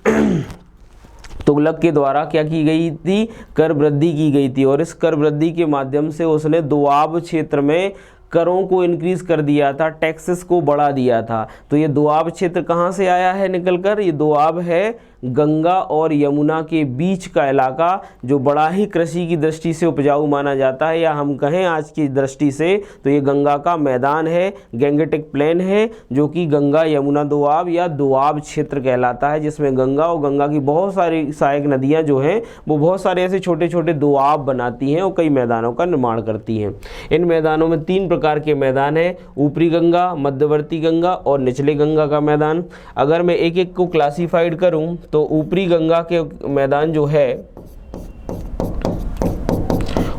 तुगलक के द्वारा क्या की गई थी, कर वृद्धि की गई थी। और इस कर वृद्धि के माध्यम से उसने दोआब क्षेत्र में करों को इंक्रीज कर दिया था, टैक्सेस को बढ़ा दिया था। तो ये दोआब क्षेत्र कहाँ से आया है निकलकर? ये दोआब है गंगा और यमुना के बीच का इलाका, जो बड़ा ही कृषि की दृष्टि से उपजाऊ माना जाता है, या हम कहें आज की दृष्टि से तो ये गंगा का मैदान है, गैंगेटिक प्लेन है, जो कि गंगा यमुना दोआब या दोआब क्षेत्र कहलाता है, जिसमें गंगा और गंगा की बहुत सारी सहायक नदियां जो हैं वो बहुत सारे ऐसे छोटे छोटे दोआब बनाती हैं और कई मैदानों का निर्माण करती हैं। इन मैदानों में 3 प्रकार के मैदान हैं, ऊपरी गंगा, मध्यवर्ती गंगा और निचले गंगा का मैदान। अगर मैं एक एक को क्लासीफाइड करूं तो ऊपरी गंगा के मैदान जो है,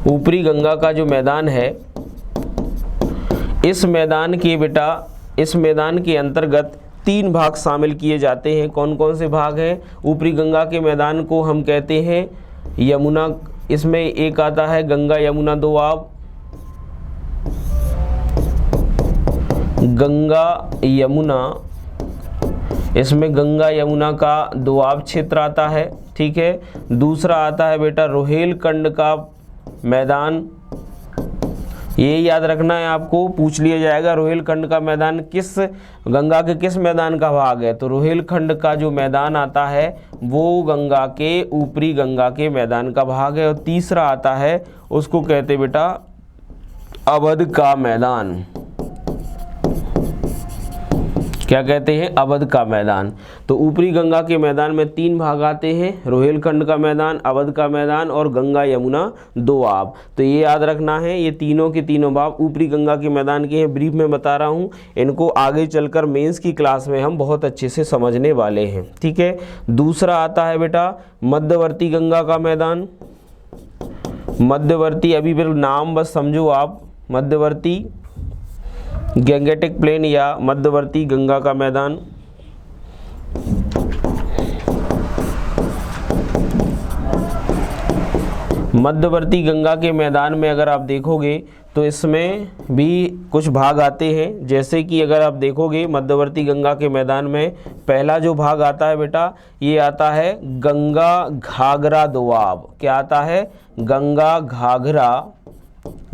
ऊपरी गंगा का जो मैदान है, इस मैदान के अंतर्गत 3 भाग शामिल किए जाते हैं। कौन कौन से भाग हैं? ऊपरी गंगा के मैदान को हम कहते हैं यमुना, इसमें एक आता है गंगा यमुना दोआब, गंगा यमुना, इसमें गंगा यमुना का दोआब क्षेत्र आता है, ठीक है। दूसरा आता है बेटा रोहेलखंड का मैदान, ये याद रखना है आपको, पूछ लिया जाएगा रोहेलखंड का मैदान किस गंगा के किस मैदान का भाग है, तो रोहेलखंड का जो मैदान आता है वो गंगा के ऊपरी गंगा के मैदान का भाग है। और तीसरा आता है, उसको कहते बेटा अवध का मैदान, क्या कहते हैं? अवध का मैदान। तो ऊपरी गंगा के मैदान में 3 भाग आते हैं, रोहेलखंड का मैदान, अवध का मैदान और गंगा यमुना दोआब। तो ये याद रखना है, ये तीनों के तीनों भाग ऊपरी गंगा के मैदान के हैं। ब्रीफ में बता रहा हूँ, इनको आगे चलकर मेंस की क्लास में हम बहुत अच्छे से समझने वाले हैं, ठीक है। दूसरा आता है बेटा मध्यवर्ती गंगा का मैदान, मध्यवर्ती, अभी फिर नाम बस समझो आप, मध्यवर्ती गैंगेटिक प्लेन या मध्यवर्ती गंगा का मैदान। मध्यवर्ती गंगा के मैदान में अगर आप देखोगे तो इसमें भी कुछ भाग आते हैं, जैसे कि अगर आप देखोगे मध्यवर्ती गंगा के मैदान में पहला जो भाग आता है बेटा, ये आता है गंगा घाघरा दोआब। क्या आता है? गंगा घाघरा,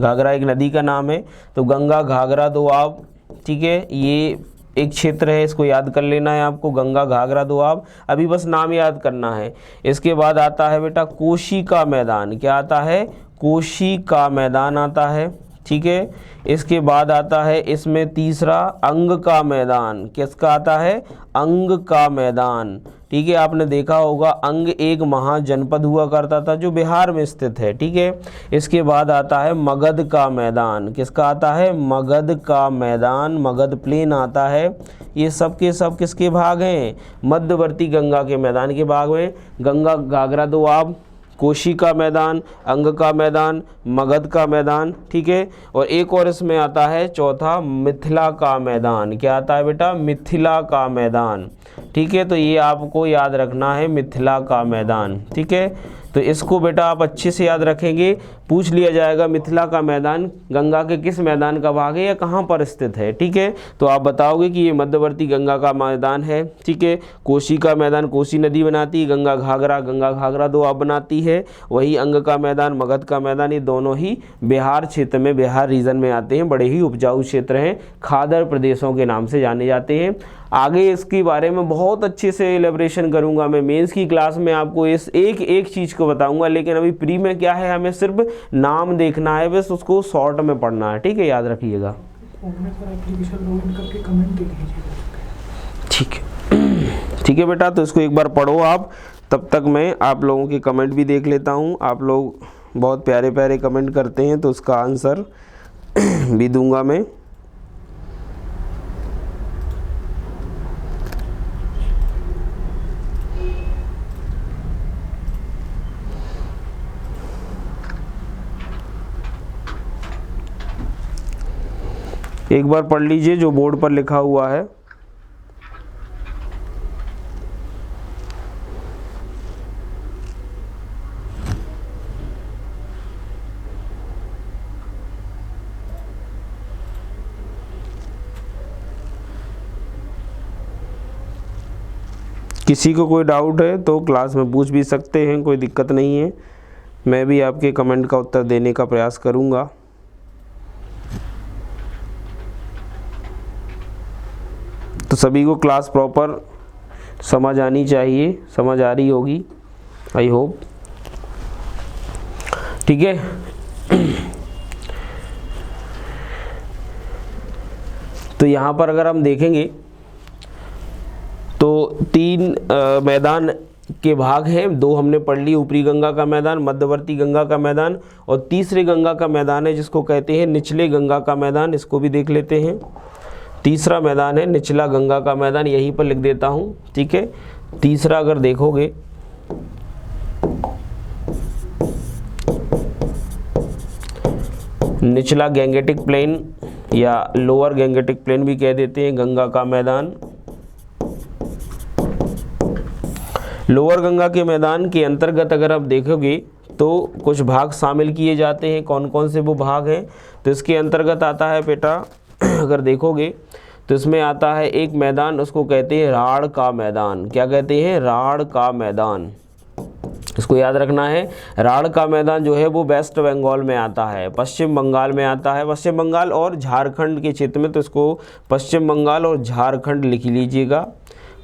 घाघरा एक नदी का नाम है, तो गंगा घाघरा दोआब, ठीक है। ये एक क्षेत्र है, इसको याद कर लेना है आपको, गंगा घाघरा दोआब, अभी बस नाम याद करना है। इसके बाद आता है बेटा कोशी का मैदान, क्या आता है? कोशी का मैदान आता है, ठीक है। इसके बाद आता है इसमें तीसरा अंग का मैदान, किसका आता है? अंग का मैदान, ठीक है। आपने देखा होगा अंग एक महाजनपद हुआ करता था जो बिहार में स्थित है, ठीक है। इसके बाद आता है मगध का मैदान, किसका आता है? मगध का मैदान, मगध प्लेन आता है। ये सब के सब किसके भाग हैं? मध्यवर्ती गंगा के मैदान के भाग में। गंगा घाघरा दोआब, कोशी का मैदान, अंग का मैदान, मगध का मैदान, ठीक है। और एक और इसमें आता है चौथा मिथिला का मैदान, क्या आता है बेटा? मिथिला का मैदान, ठीक है। तो ये आपको याद रखना है, मिथिला का मैदान, ठीक है। तो इसको बेटा आप अच्छे से याद रखेंगे, पूछ लिया जाएगा मिथिला का मैदान गंगा के किस मैदान का भाग है या कहाँ पर स्थित है, ठीक है। तो आप बताओगे कि ये मध्यवर्ती गंगा का मैदान है, ठीक है। कोशी का मैदान कोसी नदी बनाती है, गंगा घाघरा दोआब बनाती है। वही अंग का मैदान, मगध का मैदान, ये दोनों ही बिहार क्षेत्र में, बिहार रीजन में आते हैं, बड़े ही उपजाऊ क्षेत्र हैं, खादर प्रदेशों के नाम से जाने जाते हैं। आगे इसके बारे में बहुत अच्छे से एलेब्रेशन करूंगा मैं मेंस की क्लास में, आपको इस एक चीज़ को बताऊंगा, लेकिन अभी प्री में क्या है, हमें सिर्फ नाम देखना है, बस उसको शॉर्ट में पढ़ना है, ठीक है, याद रखिएगा। ठीक है बेटा, तो इसको एक बार पढ़ो आप, तब तक मैं आप लोगों के कमेंट भी देख लेता हूँ। आप लोग बहुत प्यारे प्यारे कमेंट करते हैं, तो उसका आंसर भी दूंगा मैं। एक बार पढ़ लीजिए जो बोर्ड पर लिखा हुआ है। किसी को कोई डाउट है तो क्लास में पूछ भी सकते हैं, कोई दिक्कत नहीं है, मैं भी आपके कमेंट का उत्तर देने का प्रयास करूंगा। तो सभी को क्लास प्रॉपर समझ आनी चाहिए, समझ आ रही होगी आई होप, ठीक है। तो यहाँ पर अगर हम देखेंगे तो 3 मैदान के भाग हैं, 2 हमने पढ़ ली, ऊपरी गंगा का मैदान, मध्यवर्ती गंगा का मैदान और तीसरे गंगा का मैदान है जिसको कहते हैं निचले गंगा का मैदान। इसको भी देख लेते हैं। तीसरा मैदान है निचला गंगा का मैदान, यहीं पर लिख देता हूँ, ठीक है। तीसरा अगर देखोगे निचला गैंगेटिक प्लेन या लोअर गैंगेटिक प्लेन भी कह देते हैं, गंगा का मैदान। लोअर गंगा के मैदान के अंतर्गत अगर आप देखोगे तो कुछ भाग शामिल किए जाते हैं। कौन कौन से वो भाग हैं? तो इसके अंतर्गत आता है बेटा, अगर देखोगे तो इसमें आता है एक मैदान, उसको कहते हैं राढ़ का मैदान। क्या कहते हैं? राढ़ का मैदान। इसको याद रखना है। राढ़ का मैदान जो है वो वेस्ट बंगाल में आता है, पश्चिम बंगाल में आता है, पश्चिम बंगाल और झारखंड के क्षेत्र में। तो इसको पश्चिम बंगाल और झारखंड लिख लीजिएगा।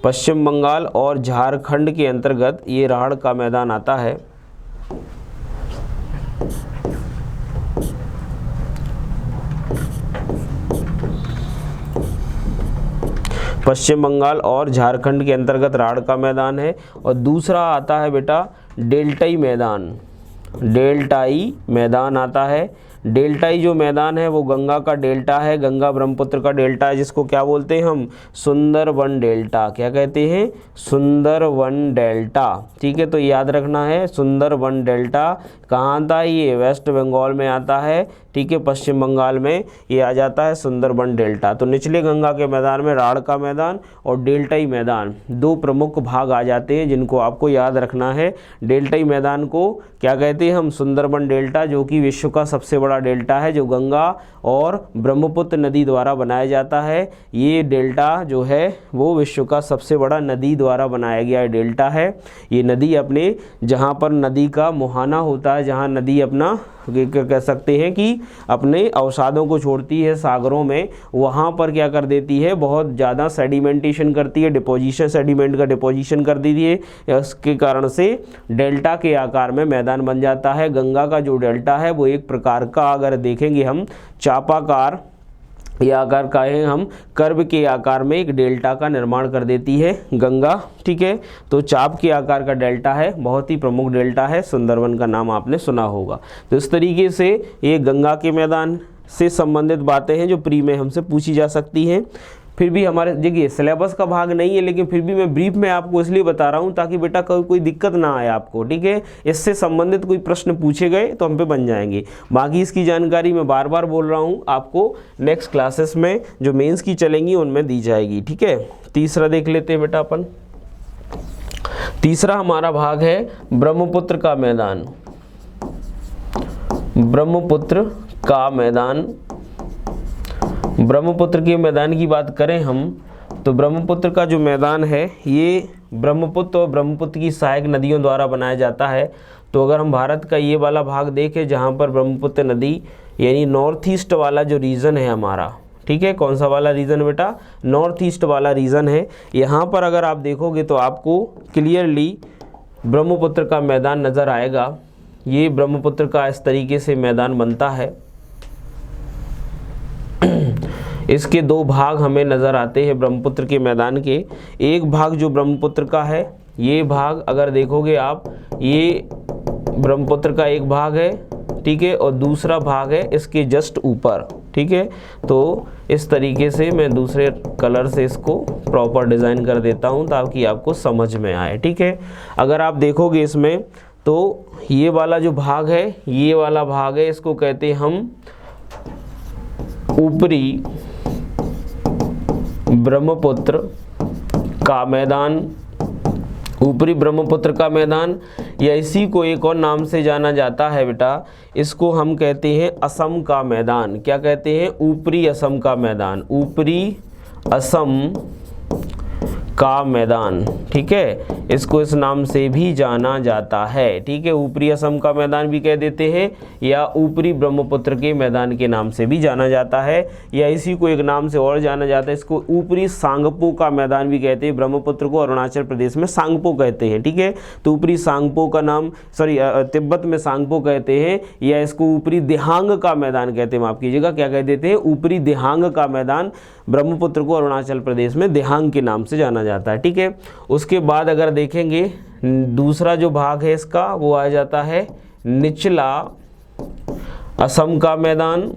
पश्चिम बंगाल और झारखंड के अंतर्गत ये राढ़ का मैदान आता है। पश्चिम बंगाल और झारखंड के अंतर्गत राढ़ का मैदान है। और दूसरा आता है बेटा डेल्टाई मैदान। डेल्टाई मैदान आता है। डेल्टाई जो मैदान है वो गंगा का डेल्टा है, गंगा ब्रह्मपुत्र का डेल्टा है, जिसको क्या बोलते हैं हम? सुंदरबन डेल्टा। क्या कहते हैं? सुंदरबन डेल्टा। ठीक है, तो याद रखना है सुंदरबन डेल्टा कहाँ आता है? ये वेस्ट बंगाल में आता है। ठीक है, पश्चिम बंगाल में ये आ जाता है सुंदरबन डेल्टा। तो निचले गंगा के मैदान में राढ़ का मैदान और डेल्टाई मैदान, 2 प्रमुख भाग आ जाते हैं जिनको आपको याद रखना है। डेल्टाई मैदान को क्या कहते हैं हम? सुंदरबन डेल्टा, जो कि विश्व का सबसे बड़ा डेल्टा है, जो गंगा और ब्रह्मपुत्र नदी द्वारा बनाया जाता है। ये डेल्टा जो है वो विश्व का सबसे बड़ा नदी द्वारा बनाया गया डेल्टा है। ये नदी अपने, जहाँ पर नदी का मुहाना होता है, जहाँ नदी अपना कह सकते हैं कि अपने अवसादों को छोड़ती है सागरों में, वहाँ पर क्या कर देती है? बहुत ज़्यादा सेडिमेंटेशन करती है, डिपोजिशन, सेडिमेंट का डिपोजिशन कर देती है। इसके कारण से डेल्टा के आकार में मैदान बन जाता है। गंगा का जो डेल्टा है वो एक प्रकार का, अगर देखेंगे हम, चापाकार या आकार का है, हम कर्व के आकार में एक डेल्टा का निर्माण कर देती है गंगा। ठीक है, तो चाप के आकार का डेल्टा है, बहुत ही प्रमुख डेल्टा है। सुंदरबन का नाम आपने सुना होगा। तो इस तरीके से ये गंगा के मैदान से संबंधित बातें हैं जो प्री में हमसे पूछी जा सकती हैं। फिर भी हमारे देखिए सिलेबस का भाग नहीं है, लेकिन फिर भी मैं ब्रीफ में आपको इसलिए बता रहा हूँ ताकि बेटा कोई दिक्कत ना आए आपको। ठीक है, इससे संबंधित कोई प्रश्न पूछे गए तो हम पे बन जाएंगे। बाकी इसकी जानकारी मैं बार बार बोल रहा हूँ, आपको नेक्स्ट क्लासेस में जो मेंस की चलेंगी उनमें दी जाएगी। ठीक है, तीसरा देख लेते हैं बेटा अपन। तीसरा हमारा भाग है ब्रह्मपुत्र का मैदान। ब्रह्मपुत्र का मैदान। ब्रह्मपुत्र के मैदान की बात करें हम तो ब्रह्मपुत्र का जो मैदान है ये ब्रह्मपुत्र और ब्रह्मपुत्र की सहायक नदियों द्वारा बनाया जाता है। तो अगर हम भारत का ये वाला भाग देखें जहाँ पर ब्रह्मपुत्र नदी यानी नॉर्थ ईस्ट वाला जो रीजन है हमारा, ठीक है, कौन सा वाला रीजन बेटा? नॉर्थ ईस्ट वाला रीजन है। यहाँ पर अगर आप देखोगे तो आपको क्लियरली ब्रह्मपुत्र का मैदान नज़र आएगा। ये ब्रह्मपुत्र का इस तरीके से मैदान बनता है। इसके 2 भाग हमें नज़र आते हैं ब्रह्मपुत्र के मैदान के। एक भाग जो ब्रह्मपुत्र का है, ये भाग अगर देखोगे आप, ये ब्रह्मपुत्र का एक भाग है, ठीक है, और दूसरा भाग है इसके जस्ट ऊपर। ठीक है, तो इस तरीके से मैं दूसरे कलर से इसको प्रॉपर डिज़ाइन कर देता हूँ ताकि आपको समझ में आए। ठीक है, अगर आप देखोगे इसमें तो ये वाला जो भाग है, ये वाला भाग है, इसको कहते हैं हम ऊपरी ब्रह्मपुत्र का मैदान। ऊपरी ब्रह्मपुत्र का मैदान, या इसी को एक और नाम से जाना जाता है बेटा, इसको हम कहते हैं असम का मैदान। क्या कहते हैं? ऊपरी असम का मैदान। ऊपरी असम का मैदान, ठीक है, इसको इस नाम से भी जाना जाता है, ठीक है। ऊपरी असम का मैदान भी कह देते हैं या ऊपरी ब्रह्मपुत्र के मैदान के नाम से भी जाना जाता है, या इसी को एक नाम से और जाना जाता है, इसको ऊपरी सांगपो का मैदान भी कहते हैं। ब्रह्मपुत्र को अरुणाचल प्रदेश में सांगपो कहते हैं, ठीक है। तो ऊपरी सांगपो का नाम, तिब्बत में सांगपो कहते हैं, या इसको ऊपरी दिहांग का मैदान कहते हैं, माफ कीजिएगा, क्या कह देते हैं, ऊपरी दिहांग का मैदान। ब्रह्मपुत्र को अरुणाचल प्रदेश में दिहांग के नाम से जाना जाता है, ठीक है। उसके बाद अगर देखेंगे दूसरा जो भाग है इसका, वो आ जाता है निचला असम का मैदान,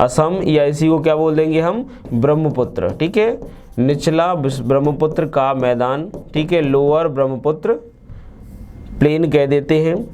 असम, या इसी को क्या बोल देंगे हम, ब्रह्मपुत्र, ठीक है। निचला ब्रह्मपुत्र का मैदान, ठीक है, लोअर ब्रह्मपुत्र प्लेन कह देते हैं,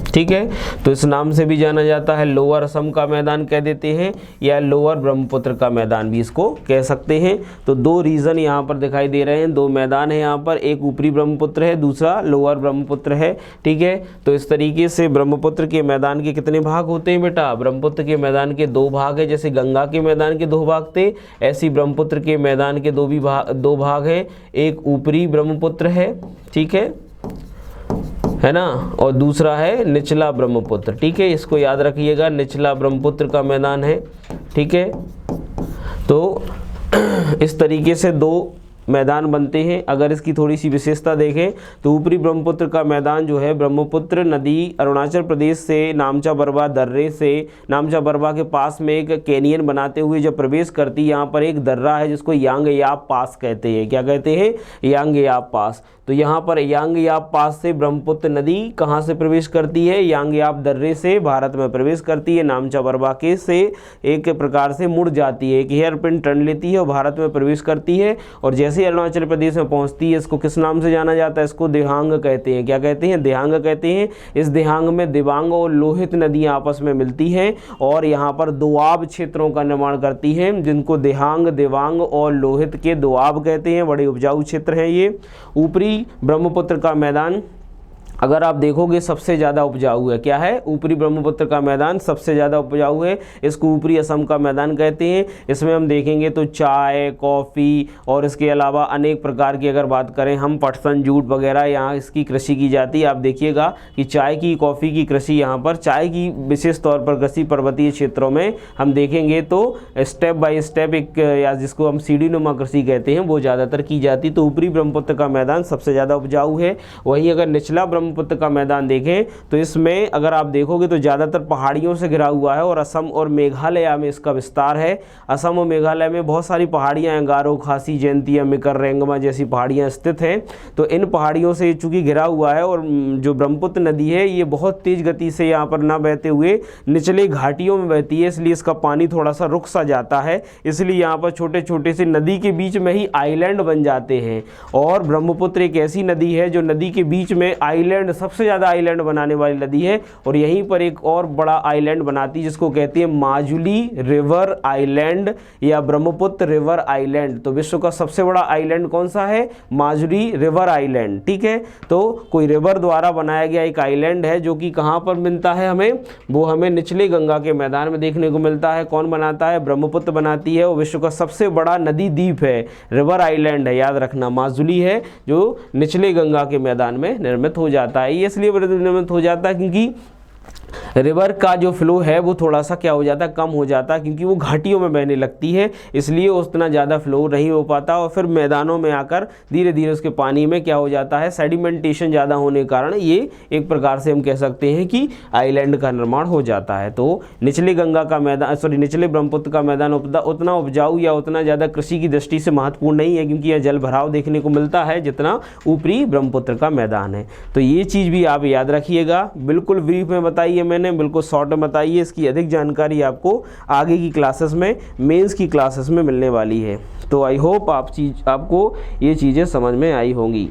ठीक है। तो इस नाम से भी जाना जाता है, लोअर असम का मैदान कह देते हैं, या लोअर ब्रह्मपुत्र का मैदान भी इसको कह सकते हैं। तो दो रीजन यहाँ पर दिखाई दे रहे हैं, दो मैदान है यहाँ पर, एक ऊपरी ब्रह्मपुत्र है, दूसरा लोअर ब्रह्मपुत्र है, ठीक है। तो इस तरीके से ब्रह्मपुत्र के मैदान के कितने भाग होते हैं बेटा, ब्रह्मपुत्र के मैदान के दो भाग है, जैसे गंगा के मैदान के दो भाग थे, ऐसी ब्रह्मपुत्र के मैदान के दो भाग हैं। एक ऊपरी ब्रह्मपुत्र है, ठीक है ना, और दूसरा है निचला ब्रह्मपुत्र, ठीक है। इसको याद रखिएगा, निचला ब्रह्मपुत्र का मैदान है, ठीक है। तो इस तरीके से दो मैदान बनते हैं। अगर इसकी थोड़ी सी विशेषता देखें तो ऊपरी ब्रह्मपुत्र का मैदान जो है, ब्रह्मपुत्र नदी अरुणाचल प्रदेश से नामचा बरवा दर्रे से, नामचा बरवा के पास में एक कैनियन बनाते हुए जब प्रवेश करती, यहाँ पर एक दर्रा है जिसको यांग याप पास कहते हैं। क्या कहते हैं, यांग याप पास। तो यहाँ पर यांग याप पास से ब्रह्मपुत्र नदी कहाँ से प्रवेश करती है, यांग याप दर्रे से भारत में प्रवेश करती है, नामचा बरवा के से एक प्रकार से मुड़ जाती है, एक हेयर पिन टर्न लेती है और भारत में प्रवेश करती है। और जैसे अरुणाचल प्रदेश में पहुंचती है, इसको किस नाम से जाना जाता है, इसको दिहांग कहते हैं। क्या कहते हैं, दिहांग कहते हैं। इस दिहांग में दिबांग और लोहित नदियां आपस में मिलती हैं और यहाँ पर दोआब क्षेत्रों का निर्माण करती हैं, जिनको दिहांग, दिबांग और लोहित के दोआब कहते हैं। बड़े उपजाऊ क्षेत्र हैं ये। ऊपरी ब्रह्मपुत्र का मैदान अगर आप देखोगे सबसे ज़्यादा उपजाऊ है। क्या है, ऊपरी ब्रह्मपुत्र का मैदान सबसे ज़्यादा उपजाऊ है। इसको ऊपरी असम का मैदान कहते हैं। इसमें हम देखेंगे तो चाय, कॉफ़ी और इसके अलावा अनेक प्रकार की अगर बात करें हम, पटसन, जूट वगैरह यहाँ इसकी कृषि की जाती है। आप देखिएगा कि चाय की, कॉफ़ी की कृषि यहाँ पर, चाय की विशेष तौर पर कृषि पर्वतीय क्षेत्रों में हम देखेंगे तो स्टेप बाय स्टेप एक, या जिसको हम सीढ़ीनुमा कृषि कहते हैं, वो ज़्यादातर की जाती। तो ऊपरी ब्रह्मपुत्र का मैदान सबसे ज़्यादा उपजाऊ है। वहीं अगर निचला ब्रह्मपुत्र का मैदान देखें तो इसमें अगर आप देखोगे तो ज़्यादातर पहाड़ियों से घिरा हुआ है और असम और मेघालय में इसका विस्तार है। असम और मेघालय में बहुत सारी पहाड़ियाँ हैं, गारो, खासी, जयंतिया, मिकर, रेंगमा जैसी पहाड़ियाँ स्थित हैं। तो इन पहाड़ियों से चूँकि घिरा हुआ है और जो ब्रह्मपुत्र नदी है ये बहुत तेज़ गति से यहाँ पर ना बहते हुए निचले घाटियों में बहती है, इसलिए इसका पानी थोड़ा सा रुक सा जाता है। इसलिए यहाँ पर छोटे छोटे से नदी के बीच में ही आइलैंड बन जाते हैं। और ब्रह्मपुत्र एक ऐसी नदी है जो नदी के बीच में आइलैंड, सबसे ज़्यादा आइलैंड बनाने वाली नदी है। और यहीं पर एक और बड़ा आइलैंड बनाती है जिसको कहते हैं माजुली रिवर आइलैंड या ब्रह्मपुत्र रिवर आइलैंड। तो विश्व का सबसे बड़ा आइलैंड कौन सा है, माजुली रिवर आइलैंड, ठीक है। तो कोई रिवर द्वारा बनाया गया एक आइलैंड है जो कि कहाँ पर मिलता है हमें, वो हमें निचले गंगा के मैदान में देखने को मिलता है। कौन बनाता है, ब्रह्मपुत्र बनाती है। वो विश्व का सबसे बड़ा नदी द्वीप है, रिवर आइलैंड है, याद रखना, माजुली है, जो निचले गंगा के मैदान में निर्मित हो जाता है। ये इसलिए निर्मित हो जाता है क्योंकि रिवर का जो फ्लो है वो थोड़ा सा क्या हो जाता है, कम हो जाता है, क्योंकि वो घाटियों में बहने लगती है, इसलिए उतना ज़्यादा फ्लो नहीं हो पाता। और फिर मैदानों में आकर धीरे धीरे उसके पानी में क्या हो जाता है, सेडिमेंटेशन ज़्यादा होने के कारण ये एक प्रकार से हम कह सकते हैं कि आइलैंड का निर्माण हो जाता है। तो निचले गंगा का मैदान, निचले ब्रह्मपुत्र का मैदान उतना उपजाऊ या उतना ज़्यादा कृषि की दृष्टि से महत्वपूर्ण नहीं है, क्योंकि यह जल भराव देखने को मिलता है जितना ऊपरी ब्रह्मपुत्र का मैदान है। तो ये चीज़ भी आप याद रखिएगा। बिल्कुल ब्रीफ में बताइए मैंने, बिल्कुल शॉर्ट में बताइए। इसकी अधिक जानकारी आपको आगे की क्लासेस में, मेंस की क्लासेस में मिलने वाली है। तो आई होप आपको ये चीज़ें समझ में आई होंगी।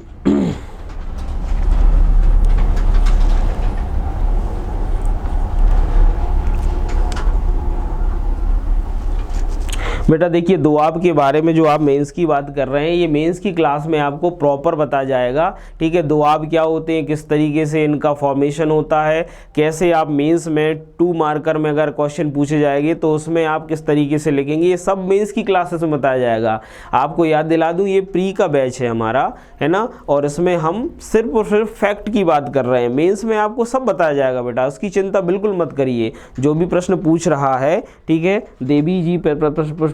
बेटा देखिए दोआब के बारे में जो आप मेंस की बात कर रहे हैं, ये मेंस की क्लास में आपको प्रॉपर बताया जाएगा, ठीक है। दोआब क्या होते हैं, किस तरीके से इनका फॉर्मेशन होता है, कैसे आप मेंस में 2 मार्कर में अगर क्वेश्चन पूछे जाएंगे तो उसमें आप किस तरीके से लिखेंगे, ये सब मेंस की क्लासेस में बताया जाएगा। आपको याद दिला दूं ये प्री का बैच है हमारा, है ना, और इसमें हम सिर्फ और सिर्फ फैक्ट की बात कर रहे हैं। मेंस में आपको सब बताया जाएगा बेटा, उसकी चिंता बिल्कुल मत करिए। जो भी प्रश्न पूछ रहा है, ठीक है, देवी जी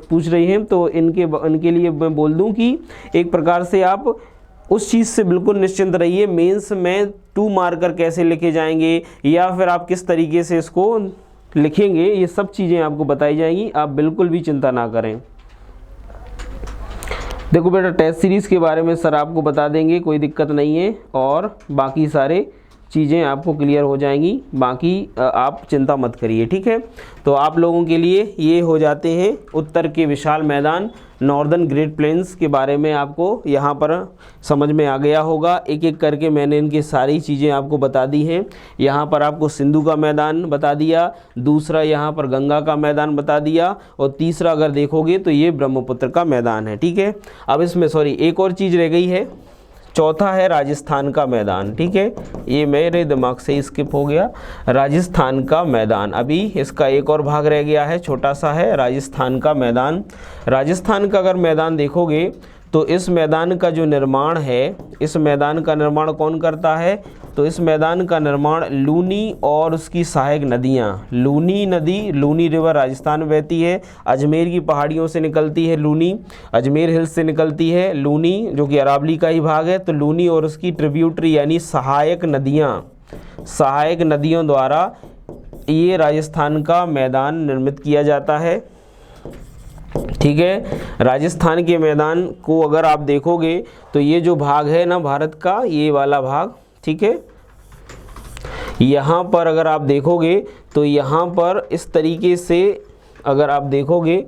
पूछ रही हैं, तो इनके लिए मैं बोल दूं कि एक प्रकार से आप उस चीज़ से बिल्कुल निश्चिंत रहिए। मेंस में 2 मार्कर कैसे लिखे जाएंगे या फिर आप किस तरीके से इसको लिखेंगे, ये सब चीज़ें आपको बताई जाएंगी, आप बिल्कुल भी चिंता ना करें। देखो बेटा टेस्ट सीरीज़ के बारे में सर आपको बता देंगे, कोई दिक्कत नहीं है, और बाकी सारे चीज़ें आपको क्लियर हो जाएंगी, बाकी आप चिंता मत करिए, ठीक है। तो आप लोगों के लिए ये हो जाते हैं उत्तर के विशाल मैदान, नॉर्दर्न ग्रेट प्लेन्स के बारे में आपको यहाँ पर समझ में आ गया होगा। एक एक करके मैंने इनकी सारी चीज़ें आपको बता दी हैं। यहाँ पर आपको सिंधु का मैदान बता दिया, दूसरा यहाँ पर गंगा का मैदान बता दिया, और तीसरा अगर देखोगे तो ये ब्रह्मपुत्र का मैदान है, ठीक है। अब इसमें सॉरी एक और चीज़ रह गई है, चौथा है राजस्थान का मैदान, ठीक है, ये मेरे दिमाग से स्किप हो गया, राजस्थान का मैदान। अभी इसका एक और भाग रह गया है, छोटा सा है, राजस्थान का मैदान। राजस्थान का अगर मैदान देखोगे तो इस मैदान का जो निर्माण है, इस मैदान का निर्माण कौन करता है, तो इस मैदान का निर्माण लूनी और उसकी सहायक नदियाँ, लूनी नदी, लूनी रिवर राजस्थान में बहती है, अजमेर की पहाड़ियों से निकलती है लूनी, अजमेर हिल्स से निकलती है लूनी, जो कि अरावली का ही भाग है। तो लूनी और उसकी ट्रिब्यूटरी यानी सहायक नदियाँ, सहायक नदियों द्वारा ये राजस्थान का मैदान निर्मित किया जाता है, ठीक है। राजस्थान के मैदान को अगर आप देखोगे तो ये जो भाग है ना भारत का, ये वाला भाग, ठीक है, यहाँ पर अगर आप देखोगे तो यहाँ पर इस तरीके से अगर आप देखोगे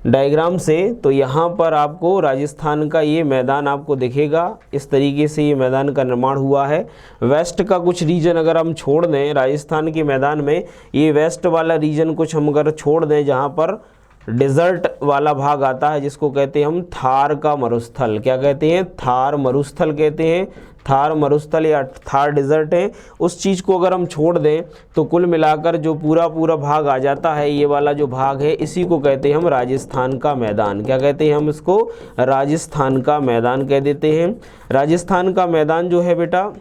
डायग्राम से, तो यहाँ पर आपको राजस्थान का ये मैदान आपको दिखेगा, इस तरीके से ये मैदान का निर्माण हुआ है। वेस्ट का कुछ रीजन अगर हम छोड़ दें राजस्थान के मैदान में, ये वेस्ट वाला रीजन कुछ हम अगर छोड़ दें, जहाँ पर डेजर्ट वाला भाग आता है, जिसको कहते हैं हम थार का मरुस्थल, क्या कहते हैं, थार मरुस्थल कहते हैं, थार मरुस्थल या थार डेजर्ट है। उस चीज़ को अगर हम छोड़ दें तो कुल मिलाकर जो पूरा भाग आ जाता है, ये वाला जो भाग है, इसी को कहते हैं हम राजस्थान का मैदान। क्या कहते हैं हम इसको, राजस्थान का मैदान कह देते हैं। राजस्थान का मैदान जो है बेटा,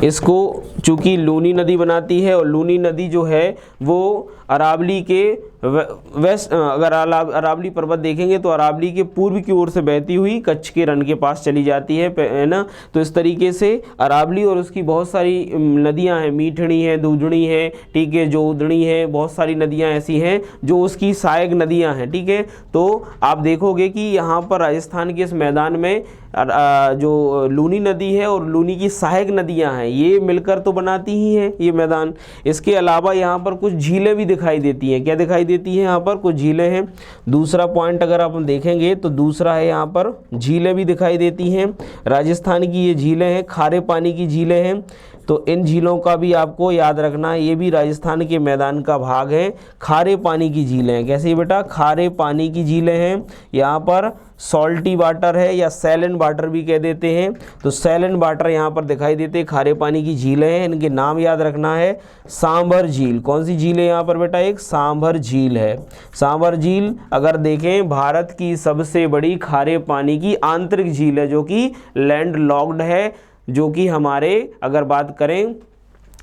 इसको चूँकि लूनी नदी बनाती है, और लूनी नदी जो है वो अरावली के वेस्ट, अगर अरावली पर्वत देखेंगे तो अरावली के पूर्व की ओर से बहती हुई कच्छ के रण के पास चली जाती है ना। तो इस तरीके से अरावली और उसकी बहुत सारी नदियां हैं, मीठड़ी है, दूधनी है, ठीक है, जोधनी है, बहुत सारी नदियां ऐसी हैं जो उसकी सहायक नदियां हैं, ठीक है। तो आप देखोगे कि यहाँ पर राजस्थान के इस मैदान में जो लूनी नदी है और लूनी की सहायक नदियां हैं, ये मिलकर तो बनाती ही हैं ये मैदान। इसके अलावा यहाँ पर कुछ झीलें भी दिखाई देती हैं। क्या दिखाई देती हैं, यहाँ पर कुछ झीलें हैं। दूसरा पॉइंट अगर आप देखेंगे तो दूसरा है, यहाँ पर झीलें भी दिखाई देती हैं। राजस्थान की ये झीलें हैं, खारे पानी की झीलें हैं, तो इन झीलों का भी आपको याद रखना है, ये भी राजस्थान के मैदान का भाग है। खारे पानी की झीलें हैं, कैसे बेटा, खारे पानी की झीलें हैं। यहाँ पर सॉल्टी वाटर है या सैलिन वाटर भी कह देते हैं, तो सैलिन वाटर यहाँ पर दिखाई देते हैं, खारे पानी की झीलें हैं। इनके नाम याद रखना है, सांभर झील, कौन सी झील है यहाँ पर बेटा, एक सांभर झील है। सांभर झील अगर देखें भारत की सबसे बड़ी खारे पानी की आंतरिक झील है, जो कि लैंड लॉक्ड है, जो कि हमारे अगर बात करें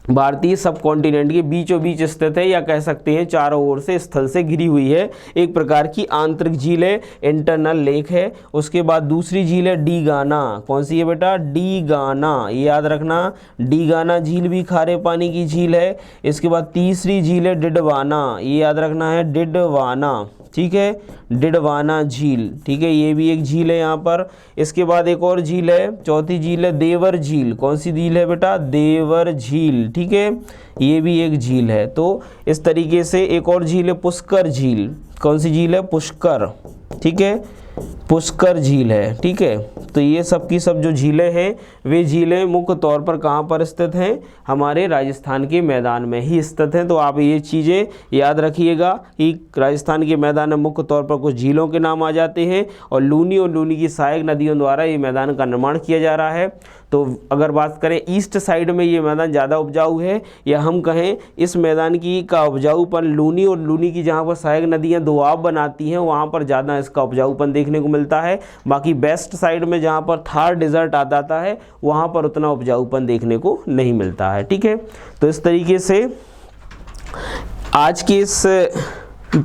भारतीय सब कॉन्टिनेंट के बीचों बीच स्थित है, या कह सकते हैं चारों ओर से स्थल से घिरी हुई है। एक प्रकार की आंतरिक झील है, इंटरनल लेक है। उसके बाद दूसरी झील है डी गाना, कौन सी है बेटा, डी गाना, ये याद रखना, डी गाना झील भी खारे पानी की झील है। इसके बाद तीसरी झील है डिडवाना, ये याद रखना है, डिडवाना, ठीक है, डिडवाना झील, ठीक है, ये भी एक झील है यहाँ पर। इसके बाद एक और झील है, चौथी झील है देवर झील, कौन सी झील है बेटा, देवर झील, ठीक है, ये भी एक झील है। तो इस तरीके से एक और झील है पुष्कर झील। कौन सी झील है? पुष्कर, ठीक है, पुष्कर झील है, ठीक है। तो ये सब की सब जो झीलें हैं वे झीलें मुख्य तौर पर कहाँ पर स्थित हैं? हमारे राजस्थान के मैदान में ही स्थित हैं। तो आप ये चीज़ें याद रखिएगा कि राजस्थान के मैदान में मुख्य तौर पर कुछ झीलों के नाम आ जाते हैं और लूनी की सहायक नदियों द्वारा ये मैदान का निर्माण किया जा रहा है। तो अगर बात करें ईस्ट साइड में ये मैदान ज़्यादा उपजाऊ है, या हम कहें इस मैदान की का उपजाऊपन लूनी की जहाँ पर सहायक नदियाँ दोआब बनाती हैं वहाँ पर ज़्यादा इसका उपजाऊपन देखने को मिलता है। बाकी वेस्ट साइड में जहाँ पर थार डेजर्ट आ जाता है वहाँ पर उतना उपजाऊपन देखने को नहीं मिलता है, ठीक है। तो इस तरीके से आज के इस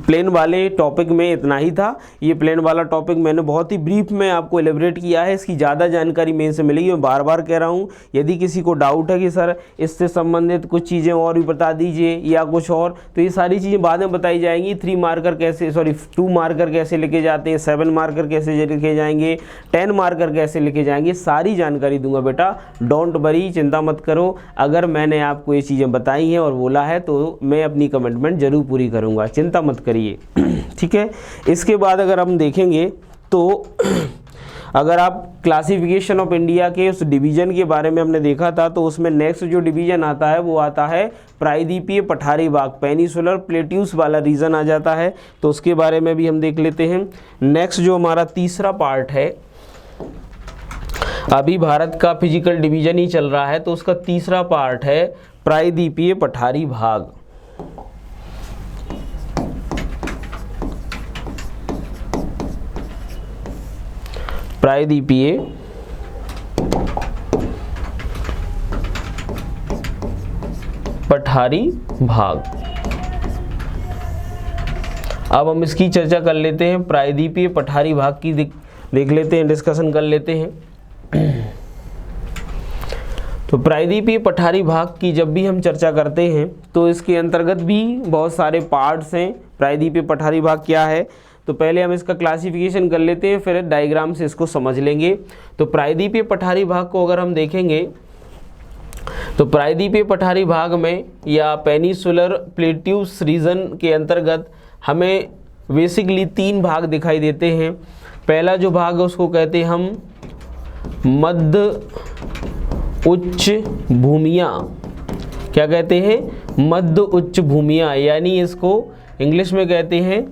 प्लेन वाले टॉपिक में इतना ही था। ये प्लेन वाला टॉपिक मैंने बहुत ही ब्रीफ में आपको एलिब्रेट किया है, इसकी ज़्यादा जानकारी मेरे से मिलेगी। मैं बार बार कह रहा हूँ, यदि किसी को डाउट है कि सर इससे संबंधित कुछ चीज़ें और भी बता दीजिए या कुछ और, तो ये सारी चीज़ें बाद में बताई जाएंगी। 2 मार्कर कैसे लिखे जाते हैं, 7 मार्कर कैसे लिखे जाएंगे, 10 मार्कर कैसे लिखे जाएंगे, सारी जानकारी दूंगा बेटा। डोंट वरी, चिंता मत करो। अगर मैंने आपको ये चीज़ें बताई हैं और बोला है तो मैं अपनी कमिटमेंट जरूर पूरी करूँगा, चिंता मत करिए, ठीक है। इसके बाद अगर हम देखेंगे तो अगर आप क्लासिफिकेशन ऑफ इंडिया के उस डिवीज़न के बारे में हमने देखा था, तो उसमें नेक्स्ट जो डिवीज़न आता है वो आता है प्रायद्वीपीय पठारी भाग, पेनिसुलर प्लेट्यूस वाला रीजन आ जाता है। तो उसके बारे में भी हम देख लेते हैं। नेक्स्ट जो हमारा तीसरा पार्ट है, अभी भारत का फिजिकल डिवीज़न ही चल रहा है, तो उसका तीसरा पार्ट है प्रायद्वीपीय पठारी भाग। प्रायद्वीपीय पठारी भाग। अब हम इसकी चर्चा कर लेते हैं। प्रायद्वीपीय पठारी भाग की देख लेते हैं, डिस्कशन कर लेते हैं। तो प्रायद्वीपीय पठारी भाग की जब भी हम चर्चा करते हैं तो इसके अंतर्गत भी बहुत सारे पार्ट्स हैं। प्रायद्वीपीय पठारी भाग क्या है, तो पहले हम इसका क्लासिफिकेशन कर लेते हैं, फिर डायग्राम से इसको समझ लेंगे। तो प्रायद्वीपीय पठारी भाग को अगर हम देखेंगे तो प्रायद्वीपीय पठारी भाग में या पेनिसुलर प्लेट्यूस रीजन के अंतर्गत हमें बेसिकली 3 भाग दिखाई देते हैं। पहला जो भाग है उसको कहते हैं हम मध्य उच्च भूमियाँ। क्या कहते हैं? मध्य उच्च भूमियाँ, यानी इसको इंग्लिश में कहते हैं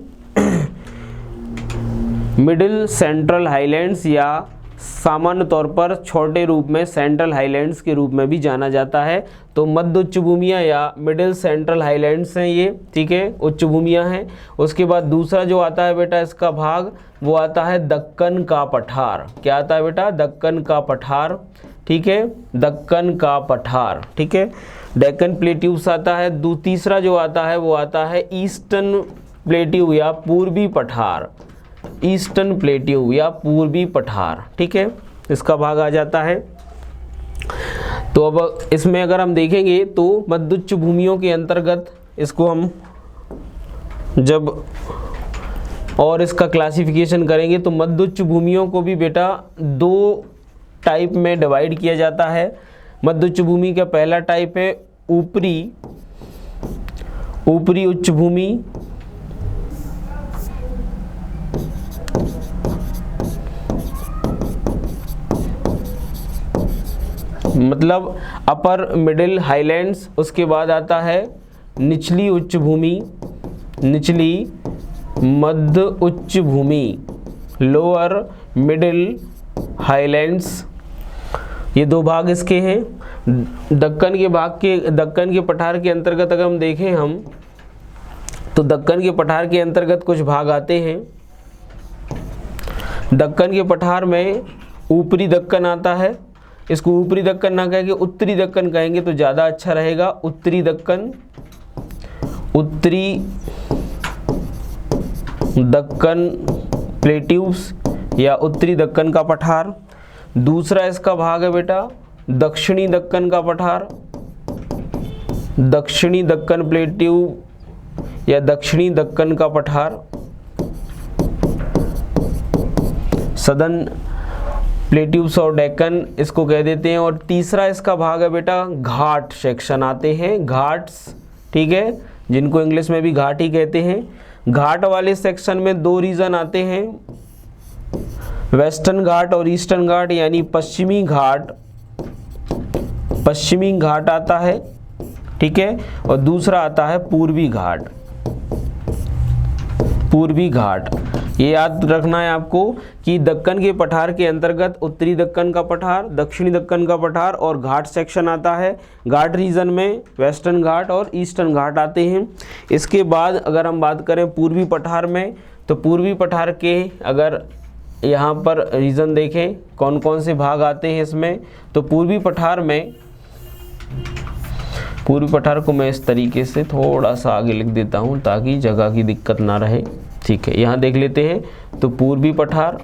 मिडिल सेंट्रल हाईलैंड्स, या सामान्य तौर पर छोटे रूप में सेंट्रल हाईलैंड्स के रूप में भी जाना जाता है। तो मध्य उच्च भूमियाँ या मिडिल सेंट्रल हाईलैंड्स हैं ये, ठीक है, उच्च भूमियाँ हैं। उसके बाद दूसरा जो आता है बेटा इसका भाग, वो आता है दक्कन का पठार। क्या आता है बेटा? दक्कन का पठार, ठीक है, दक्कन का पठार, ठीक है। डेक्कन प्लेट्यूस आता है। तीसरा जो आता है वो आता है ईस्टर्न प्लेट्यू या पूर्वी पठार, ईस्टर्न प्लेट्यू या पूर्वी पठार, ठीक है, इसका भाग आ जाता है। तो अब इसमें अगर हम देखेंगे तो मध्य उच्च भूमियों के अंतर्गत इसको हम जब और इसका क्लासिफिकेशन करेंगे तो मध्य उच्च भूमियों को भी बेटा 2 टाइप में डिवाइड किया जाता है। मध्य उच्च भूमि का पहला टाइप है ऊपरी उच्च भूमि, मतलब अपर मिडिल हाईलैंड्स। उसके बाद आता है निचली उच्च भूमि, निचली मध्य उच्च भूमि, लोअर मिडिल हाईलैंड्स। ये 2 भाग इसके हैं। दक्कन के पठार के अंतर्गत अगर हम देखें हम तो दक्कन के पठार के अंतर्गत कुछ भाग आते हैं। दक्कन के पठार में ऊपरी दक्कन आता है। इसको ऊपरी दक्कन ना कहेंगे, उत्तरी दक्कन कहेंगे तो ज़्यादा अच्छा रहेगा। उत्तरी दक्कन, उत्तरी दक्कन प्लेट्यूस या उत्तरी दक्कन का पठार। दूसरा इसका भाग है बेटा दक्षिणी दक्कन का पठार, दक्षिणी दक्कन प्लेट्यू या दक्षिणी दक्कन का पठार। सदर्न प्लेट्यूब्स और डेक्कन इसको कह देते हैं। और तीसरा इसका भाग है बेटा घाट सेक्शन आते हैं, घाट्स, ठीक है, जिनको इंग्लिश में भी घाट ही कहते हैं। घाट वाले सेक्शन में दो रीजन आते हैं, वेस्टर्न घाट और ईस्टर्न घाट, यानी पश्चिमी घाट आता है, ठीक है, और दूसरा आता है पूर्वी घाट। ये याद रखना है आपको कि दक्कन के पठार के अंतर्गत उत्तरी दक्कन का पठार, दक्षिणी दक्कन का पठार और घाट सेक्शन आता है। घाट रीजन में वेस्टर्न घाट और ईस्टर्न घाट आते हैं। इसके बाद अगर हम बात करें पूर्वी पठार में, तो पूर्वी पठार के अगर यहाँ पर रीजन देखें कौन कौन से भाग आते हैं इसमें, तो पूर्वी पठार को मैं इस तरीके से थोड़ा सा आगे लिख देता हूँ ताकि जगह की दिक्कत ना रहे, ठीक है। यहाँ देख लेते हैं, तो पूर्वी पठार,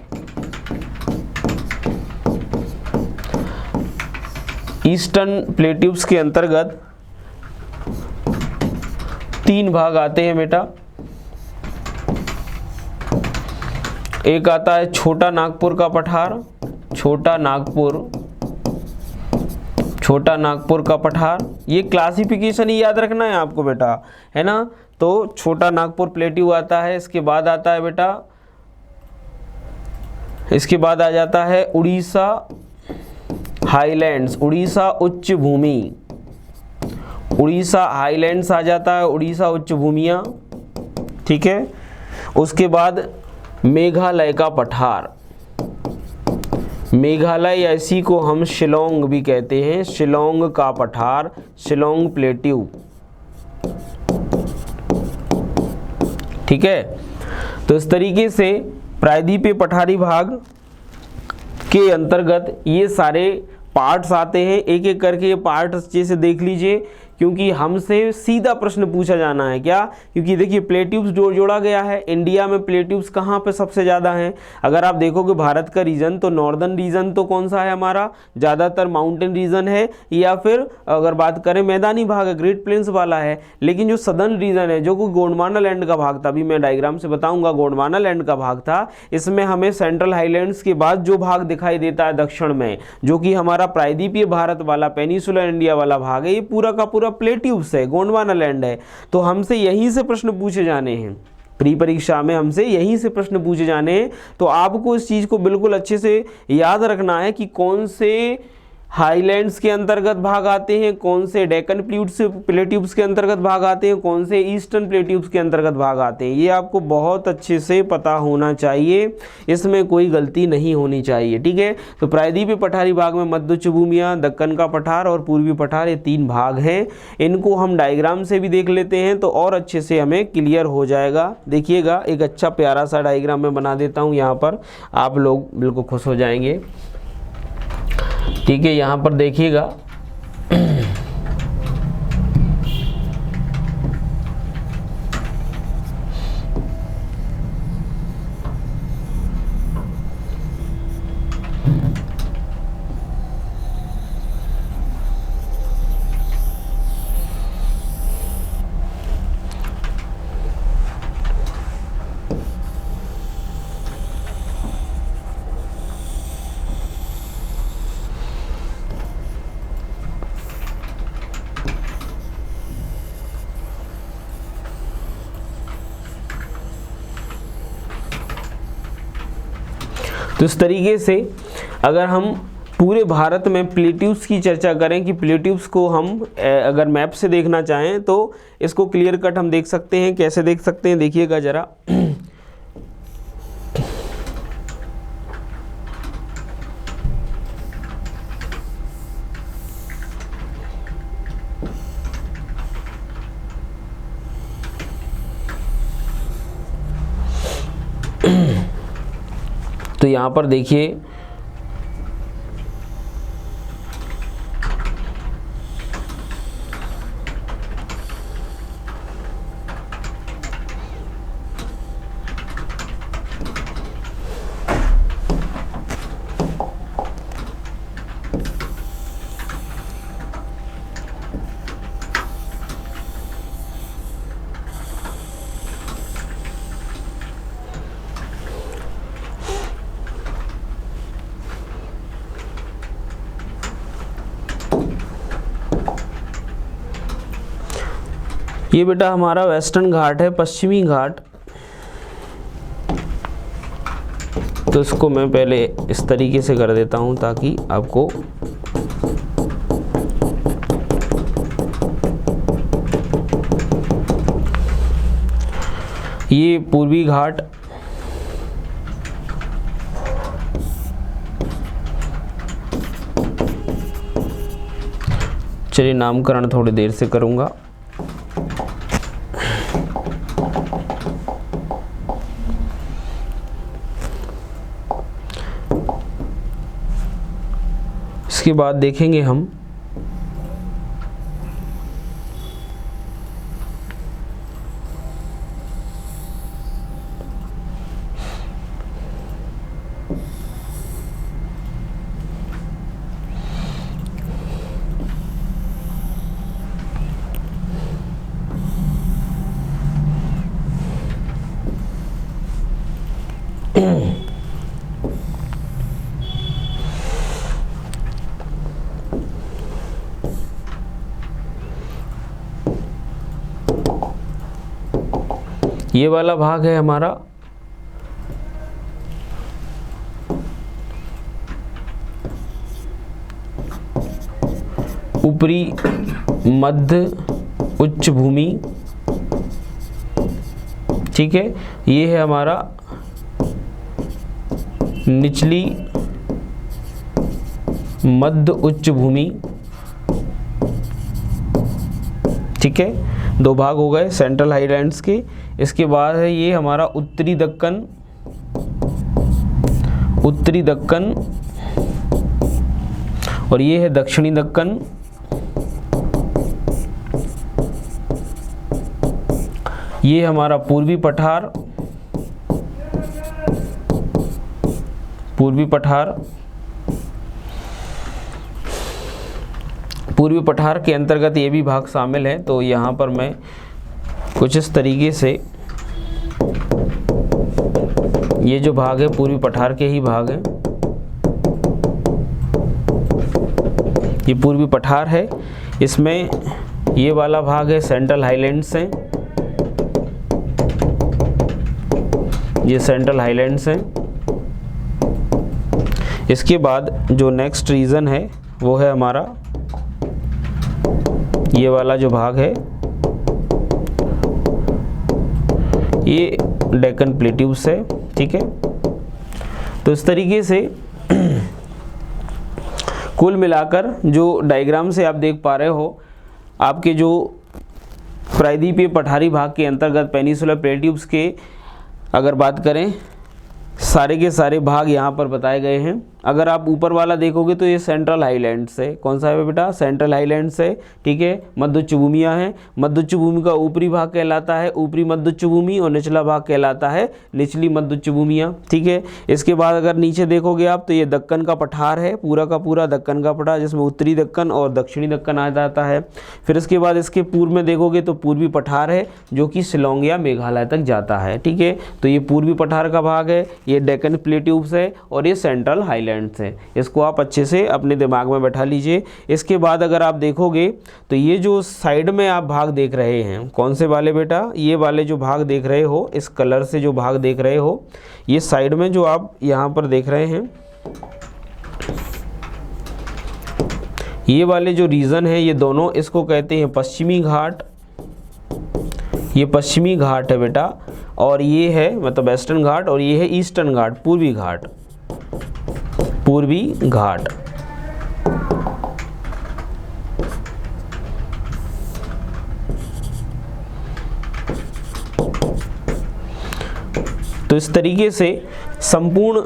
ईस्टर्न प्लेट्यूब्स के अंतर्गत 3 भाग आते हैं बेटा। एक आता है छोटा नागपुर का पठार, छोटा नागपुर का पठार। ये क्लासिफिकेशन ही याद रखना है आपको बेटा, है ना। तो छोटा नागपुर प्लेट्यू आता है। इसके बाद आता है बेटा, इसके बाद आ जाता है उड़ीसा हाईलैंड्स, उड़ीसा उच्च भूमि, उड़ीसा हाईलैंड्स आ जाता है, उड़ीसा उच्च भूमियाँ, ठीक है। उसके बाद मेघालय का पठार, मेघालय या इसी को हम शिलोंग भी कहते हैं, शिलोंग का पठार, शिलोंग प्लेट्यू, ठीक है। तो इस तरीके से प्रायद्वीपीय पठारी भाग के अंतर्गत ये सारे पार्ट्स आते हैं। एक एक करके ये पार्ट्स अच्छे से देख लीजिए, क्योंकि हमसे सीधा प्रश्न पूछा जाना है। क्या? क्योंकि देखिए प्लेट्यूब्स जोड़ा गया है। इंडिया में प्लेट्यूब्स कहाँ पे सबसे ज़्यादा हैं? अगर आप देखोगे भारत का रीजन, तो नॉर्दर्न रीजन तो कौन सा है हमारा, ज़्यादातर माउंटेन रीजन है, या फिर अगर बात करें मैदानी भाग है, ग्रेट प्लेन्स वाला है। लेकिन जो सदर्न रीजन है, जो कि गोंडवाना लैंड का भाग था, अभी मैं डायग्राम से बताऊंगा, गोंडवाना लैंड का भाग था, इसमें हमें सेंट्रल हाईलैंड्स के बाद जो भाग दिखाई देता है दक्षिण में, जो कि हमारा प्रायद्वीपीय भारत वाला पेनिसुलर इंडिया वाला भाग है, ये पूरा का पूरा प्लेट्यूब्स है, गोंडवाना लैंड है। तो हमसे यहीं से प्रश्न पूछे जाने हैं, प्री परीक्षा में हमसे यहीं से प्रश्न पूछे जाने हैं। तो आपको इस चीज को बिल्कुल अच्छे से याद रखना है कि कौन से हाईलैंड्स के अंतर्गत भाग आते हैं, कौन से डेक्कन प्लेट्यूब्स के अंतर्गत भाग आते हैं, कौन से ईस्टर्न प्लेट्यूब्स के अंतर्गत भाग आते हैं। ये आपको बहुत अच्छे से पता होना चाहिए, इसमें कोई गलती नहीं होनी चाहिए, ठीक है। तो प्रायद्वीपीय पठारी भाग में मध्य उच्च भूमियाँ, दक्कन का पठार और पूर्वी पठार, ये 3 भाग हैं। इनको हम डायग्राम से भी देख लेते हैं तो और अच्छे से हमें क्लियर हो जाएगा। देखिएगा, एक अच्छा प्यारा सा डायग्राम मैं बना देता हूँ यहाँ पर, आप लोग बिल्कुल खुश हो जाएंगे, ठीक है। यहाँ पर देखिएगा, तो इस तरीके से अगर हम पूरे भारत में प्लेट्यूब्स की चर्चा करें कि प्लेट्यूब्स को हम अगर मैप से देखना चाहें तो इसको क्लियर कट हम देख सकते हैं। कैसे देख सकते हैं, देखिएगा जरा। तो यहाँ पर देखिए, ये बेटा हमारा वेस्टर्न घाट है, पश्चिमी घाट। तो इसको मैं पहले इस तरीके से कर देता हूँ ताकि आपको ये पूर्वी घाट, चलिए नामकरण थोड़ी देर से करूँगा। इसके बाद देखेंगे हम ये वाला भाग है हमारा ऊपरी मध्य उच्च भूमि, ठीक है। ये है हमारा निचली मध्य उच्च भूमि, ठीक है। दो भाग हो गए सेंट्रल हाईलैंड्स के। इसके बाद है ये हमारा उत्तरी दक्कन, उत्तरी दक्कन, और ये है दक्षिणी दक्कन। ये हमारा पूर्वी पठार, पूर्वी पठार। पूर्वी पठार के अंतर्गत ये भी भाग शामिल है। तो यहाँ पर मैं कुछ इस तरीके से, ये जो भाग है पूर्वी पठार के ही भाग हैं। ये पूर्वी पठार है, इसमें ये वाला भाग है सेंट्रल हाईलैंड्स हैं, ये सेंट्रल हाईलैंड्स हैं। इसके बाद जो नेक्स्ट रीजन है वो है हमारा ये वाला जो भाग है, ये डेक्कन प्लेट्यूस है, ठीक है। तो इस तरीके से कुल मिलाकर जो डायग्राम से आप देख पा रहे हो, आपके जो प्रायद्वीपीय पठारी भाग के अंतर्गत पेनिसुलर प्लेट्यूब्स के अगर बात करें, सारे के सारे भाग यहाँ पर बताए गए हैं। अगर आप ऊपर वाला देखोगे तो ये सेंट्रल हाईलैंड्स है। कौन सा है बेटा? सेंट्रल हाईलैंड्स है, ठीक है। मध्य उच्च भूमियाँ हैं। मध्य उच्च भूमि का ऊपरी भाग कहलाता है ऊपरी मध्य उच्च भूमि, और निचला भाग कहलाता है निचली मध्य उच्च भूमियाँ, ठीक है। इसके बाद अगर नीचे देखोगे आप तो ये दक्कन का पठार है, पूरा का पूरा दक्कन का पठार, जिसमें उत्तरी दक्कन और दक्षिणी दक्कन आ जाता है। फिर इसके बाद इसके पूर्व में देखोगे तो पूर्वी पठार है, जो कि शिलोंग या मेघालय तक जाता है, ठीक है। तो ये पूर्वी पठार का भाग है, ये डेक्कन प्लेट्यूब्स है, और ये सेंट्रल हाईलैंड्स है। इसको आप अच्छे से अपने दिमाग में बैठा लीजिए। इसके बाद अगर आप देखोगे तो ये जो साइड में आप भाग देख रहे हैं, कौन से वाले बेटा? ये वाले जो भाग देख रहे हो, इस कलर से जो भाग देख रहे हो, ये साइड में जो आप यहाँ पर देख रहे हैं, ये वाले जो रीजन है, ये दोनों इसको कहते हैं पश्चिमी घाट। ये पश्चिमी घाट है बेटा, और ये है मतलब वेस्टर्न घाट, और ये है ईस्टर्न घाट, पूर्वी घाट, पूर्वी घाट। तो इस तरीके से संपूर्ण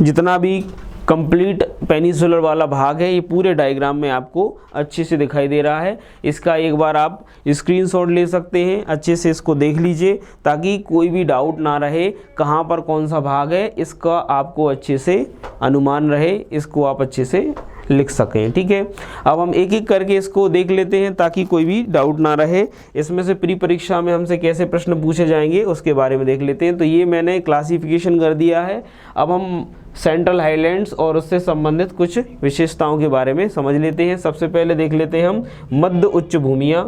जितना भी कंप्लीट पेनिसुलर वाला भाग है, ये पूरे डायग्राम में आपको अच्छे से दिखाई दे रहा है। इसका एक बार आप स्क्रीनशॉट ले सकते हैं, अच्छे से इसको देख लीजिए ताकि कोई भी डाउट ना रहे कहाँ पर कौन सा भाग है, इसका आपको अच्छे से अनुमान रहे, इसको आप अच्छे से लिख सकें, ठीक है। अब हम एक एक करके इसको देख लेते हैं ताकि कोई भी डाउट ना रहे। इसमें से प्री परीक्षा में हमसे कैसे प्रश्न पूछे जाएंगे उसके बारे में देख लेते हैं। तो ये मैंने क्लासिफिकेशन कर दिया है। अब हम सेंट्रल हाईलैंड्स और उससे संबंधित कुछ विशेषताओं के बारे में समझ लेते हैं। सबसे पहले देख लेते हैं हम मध्य उच्च भूमियाँ।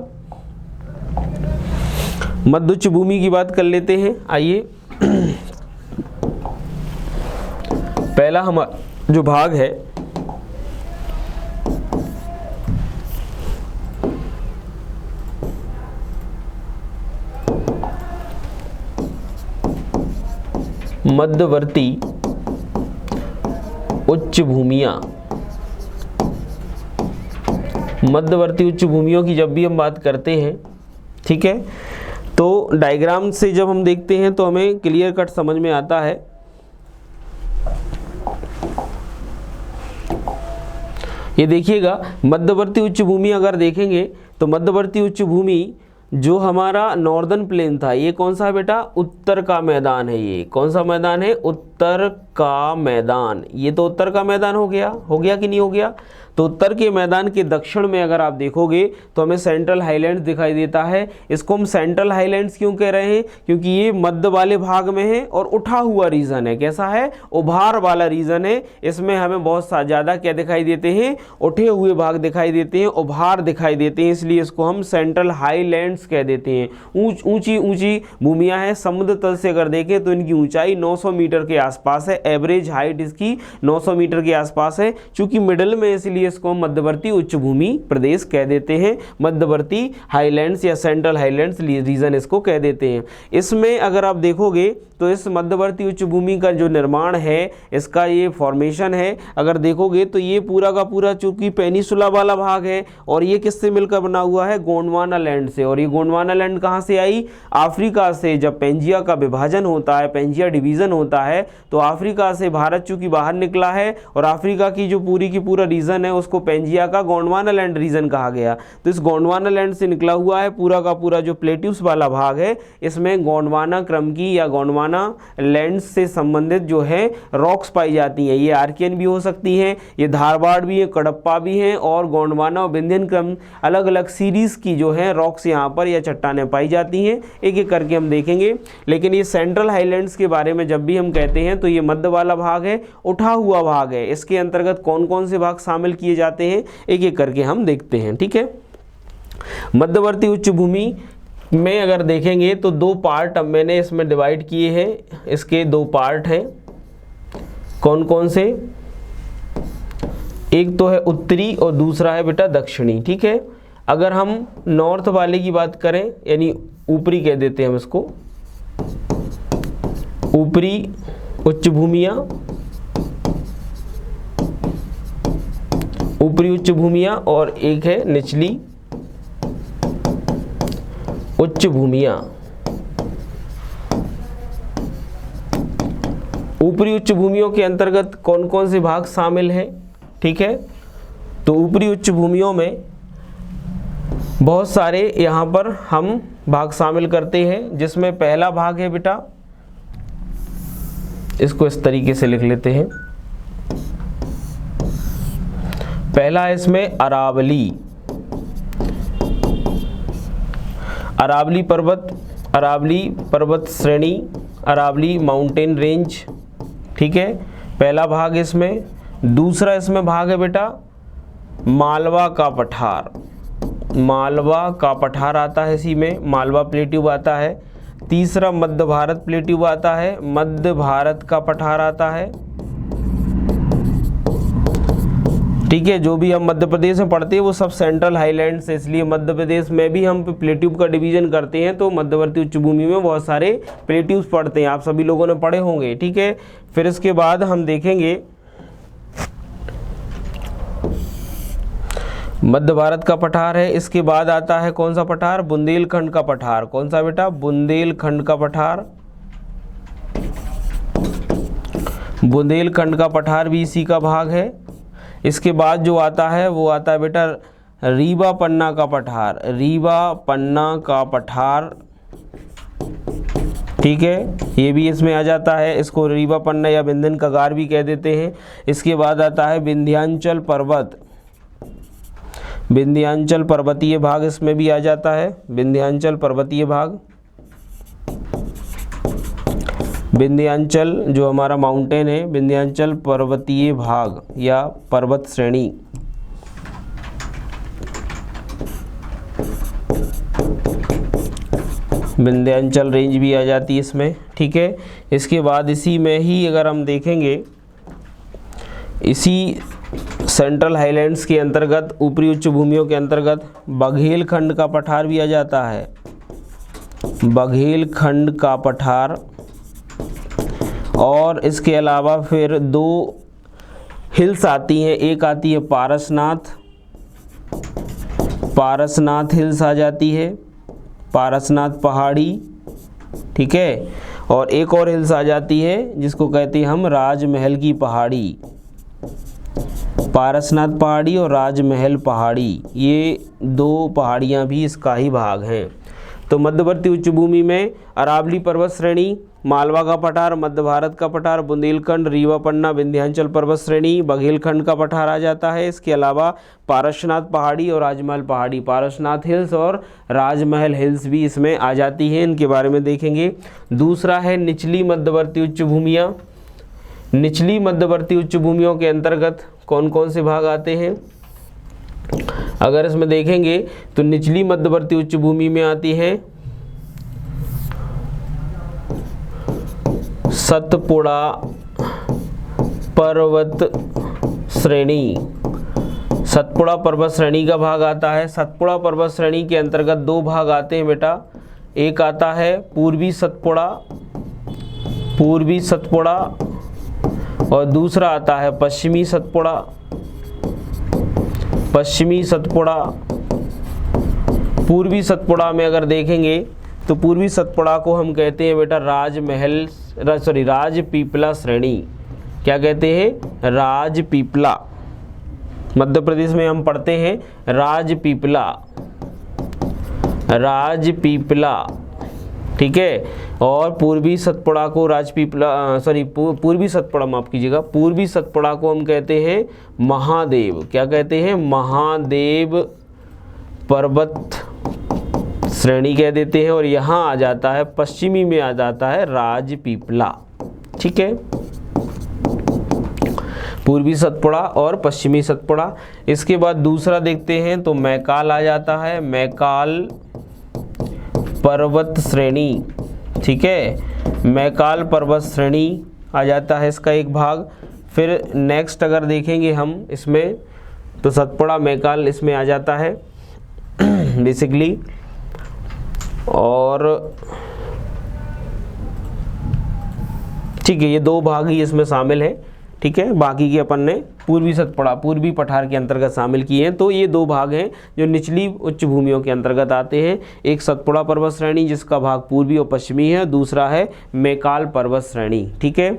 मध्य उच्च भूमि की बात कर लेते हैं। आइए, पहला हमारा जो भाग है मध्यवर्ती उच्च भूमियां। मध्यवर्ती उच्च भूमियों की जब भी हम बात करते हैं, ठीक है, तो डायग्राम से जब हम देखते हैं तो हमें क्लियर कट समझ में आता है। ये देखिएगा, मध्यवर्ती उच्च भूमि अगर देखेंगे तो मध्यवर्ती उच्च भूमि जो हमारा नॉर्दर्न प्लेन था, ये कौन सा है बेटा? उत्तर का मैदान है। ये कौन सा मैदान है? उत्तर का मैदान। ये तो उत्तर का मैदान हो गया कि नहीं हो गया? तो उत्तर के मैदान के दक्षिण में अगर आप देखोगे तो हमें सेंट्रल हाईलैंड्स दिखाई देता है। इसको हम सेंट्रल हाईलैंड्स क्यों कह रहे हैं? क्योंकि ये मध्य वाले भाग में है और उठा हुआ रीजन है। कैसा है? उभार वाला रीजन है। इसमें हमें बहुत ज़्यादा क्या दिखाई देते हैं? उठे हुए भाग दिखाई देते हैं, उभार दिखाई देते हैं, इसलिए इसको हम सेंट्रल हाईलैंड्स कह देते हैं। ऊंची ऊंची भूमियाँ हैं। समुद्र तल से अगर देखें तो इनकी ऊंचाई 900 मीटर के आसपास है। एवरेज हाइट इसकी 900 मीटर के आसपास है। चूंकि मिडल में, इसलिए इसको मध्यवर्ती उच्च भूमि प्रदेश कह देते हैं। मध्यवर्ती हाईलैंड्स या सेंट्रल हाईलैंड्स रीजन इसको कह देते हैं। इसमें अगर आप देखोगे तो इस मध्यवर्ती उच्च भूमि का जो निर्माण है, इसका ये फॉर्मेशन है, अगर देखोगे तो ये पूरा का पूरा चूंकि पेनिसुला वाला भाग है और ये किससे मिलकर बना हुआ है? गोंडवाना लैंड से। और ये गोंडवाना लैंड कहाँ से आई? अफ्रीका से। जब पेंजिया का विभाजन होता है, पेंजिया डिवीजन होता है, तो अफ्रीका से भारत चूंकि बाहर निकला है और अफ्रीका की जो पूरी की पूरा रीजन है उसको पेंजिया का गोंडवाना लैंड रीजन कहा गया। तो इस गोंडवाना लैंड से निकला हुआ है पूरा का पूरा जो प्लेट्यूस वाला भाग है, इसमें गोंडवाना क्रम की या गोंडवाना लैंड से संबंधित जो है रॉक्स पाई जाती हैं। ये आर्कियन भी हो सकती हैं, ये धारवाड़ भी है, कडप्पा भी हैं, और गोंडवाना और विंध्यन क्रम अलग अलग सीरीज की जो है रॉक्स यहाँ पर या चट्टानें पाई जाती हैं। एक एक करके हम देखेंगे। लेकिन ये सेंट्रल हाईलैंड्स के बारे में जब भी हम कहते हैं तो ये मध्य वाला भाग है, उठा हुआ भाग है। इसके अंतर्गत कौन कौन से भाग शामिल किए जाते हैं, एक एक करके हम देखते हैं। ठीक है, मध्यवर्ती उच्च भूमि में अगर देखेंगे तो दो पार्ट अब मैंने इसमें डिवाइड किए हैं। इसके दो पार्ट हैं। कौन कौन से? एक तो है उत्तरी और दूसरा है बेटा दक्षिणी। ठीक है, अगर हम नॉर्थ वाले की बात करें, यानी ऊपरी कह देते हैं हम इसको, ऊपरी उच्च भूमियां, ऊपरी उच्च भूमियां, और एक है निचली उच्च भूमियां। ऊपरी उच्च भूमियों के अंतर्गत कौन कौन से भाग शामिल हैं? ठीक है, तो ऊपरी उच्च भूमियों में बहुत सारे यहाँ पर हम भाग शामिल करते हैं, जिसमें पहला भाग है बेटा, इसको इस तरीके से लिख लेते हैं। पहला है इसमें अरावली, अरावली पर्वत श्रेणी, अरावली माउंटेन रेंज। ठीक है, पहला भाग इसमें। दूसरा इसमें भाग है बेटा मालवा का पठार, मालवा का पठार आता है इसी में, मालवा प्लेट्यूब आता है। तीसरा मध्य भारत प्लेट्यूब आता है, मध्य भारत का पठार आता है। ठीक है, जो भी हम मध्य प्रदेश में पढ़ते हैं वो सब सेंट्रल हाईलैंड से, इसलिए मध्य प्रदेश में भी हम प्लेट्यूब का डिवीजन करते हैं, तो मध्यवर्ती उच्च भूमि में बहुत सारे प्लेट्यूब्स पढ़ते हैं, आप सभी लोगों ने पढ़े होंगे। ठीक है, फिर इसके बाद हम देखेंगे मध्य भारत का पठार है। इसके बाद आता है कौन सा पठार? बुंदेलखंड का पठार। कौन सा बेटा? बुंदेलखंड का पठार। बुंदेलखंड का पठार भी इसी का भाग है। इसके बाद जो आता है वो आता है बेटा रीवा पन्ना का पठार, रीवा पन्ना का पठार। ठीक है, ये भी इसमें आ जाता है, इसको रीवा पन्ना या विंध्यन कगार भी कह देते हैं। इसके बाद आता है विंध्याचल पर्वत, विंध्याचल पर्वतीय भाग इसमें भी आ जाता है, विंध्याचल पर्वतीय भाग। विंध्याचल जो हमारा माउंटेन है, विंध्याचल पर्वतीय भाग या पर्वत श्रेणी। विंध्याचल रेंज भी आ जाती है इसमें, ठीक है। इसके बाद इसी में ही अगर हम देखेंगे, इसी सेंट्रल हाईलैंड्स के अंतर्गत ऊपरी उच्च भूमियों के अंतर्गत बघेलखंड का पठार भी आ जाता है, बघेलखंड का पठार। और इसके अलावा फिर दो हिल्स आती हैं, एक आती है पारसनाथ, पारसनाथ हिल्स आ जाती है, पारसनाथ पहाड़ी, ठीक है। और एक और हिल्स आ जाती है जिसको कहते हैं हम राजमहल की पहाड़ी, पारसनाथ पहाड़ी और राजमहल पहाड़ी, ये दो पहाड़ियाँ भी इसका ही भाग हैं। तो मध्यवर्ती उच्च भूमि में अरावली पर्वत श्रेणी, मालवा का पठार, मध्य भारत का पठार, बुंदेलखंड, रीवा पन्ना, विंध्याचल पर्वत श्रेणी, बघेलखंड का पठार आ जाता है। इसके अलावा पारसनाथ पहाड़ी और राजमहल पहाड़ी, पारसनाथ हिल्स और राजमहल हिल्स भी इसमें आ जाती हैं, इनके बारे में देखेंगे। दूसरा है निचली मध्यवर्ती उच्च भूमियाँ। निचली मध्यवर्ती उच्च भूमियों के अंतर्गत कौन कौन से भाग आते हैं, अगर इसमें देखेंगे तो निचली मध्यवर्ती उच्च भूमि में आती है सतपुड़ा पर्वत श्रेणी, सतपुड़ा पर्वत श्रेणी का भाग आता है। सतपुड़ा पर्वत श्रेणी के अंतर्गत दो भाग आते हैं बेटा, एक आता है पूर्वी सतपुड़ा, पूर्वी सतपुड़ा, और दूसरा आता है पश्चिमी सतपुड़ा, पश्चिमी सतपुड़ा। पूर्वी सतपुड़ा में अगर देखेंगे तो पूर्वी सतपुड़ा को हम कहते हैं बेटा राजपीपला श्रेणी। क्या कहते हैं? राजपीपला। मध्य प्रदेश में हम पढ़ते हैं राजपीपला, राजपीपला, ठीक है। और पूर्वी सतपुड़ा को पूर्वी सतपुड़ा, माफ कीजिएगा, पूर्वी सतपुड़ा को हम कहते हैं महादेव। क्या कहते हैं? महादेव पर्वत श्रेणी कह देते हैं। और यहाँ आ जाता है पश्चिमी में आ जाता है राजपीपला, ठीक है। पूर्वी सतपुड़ा और पश्चिमी सतपुड़ा। इसके बाद दूसरा देखते हैं तो मैकाल आ जाता है, मैकाल पर्वत श्रेणी, ठीक है। मैकाल पर्वत श्रेणी आ जाता है इसका एक भाग। फिर नेक्स्ट अगर देखेंगे हम इसमें तो सतपुड़ा मैकाल इसमें आ जाता है बेसिकली। और ठीक है, ये दो भाग ही इसमें शामिल है, ठीक है। बाकी के अपन ने पूर्वी सतपुड़ा, पूर्वी पठार के अंतर्गत शामिल किए हैं। तो ये दो भाग हैं जो निचली उच्च भूमियों के अंतर्गत आते हैं। एक सतपुड़ा पर्वत श्रेणी जिसका भाग पूर्वी और पश्चिमी है, दूसरा है मैकाल पर्वत श्रेणी, ठीक है।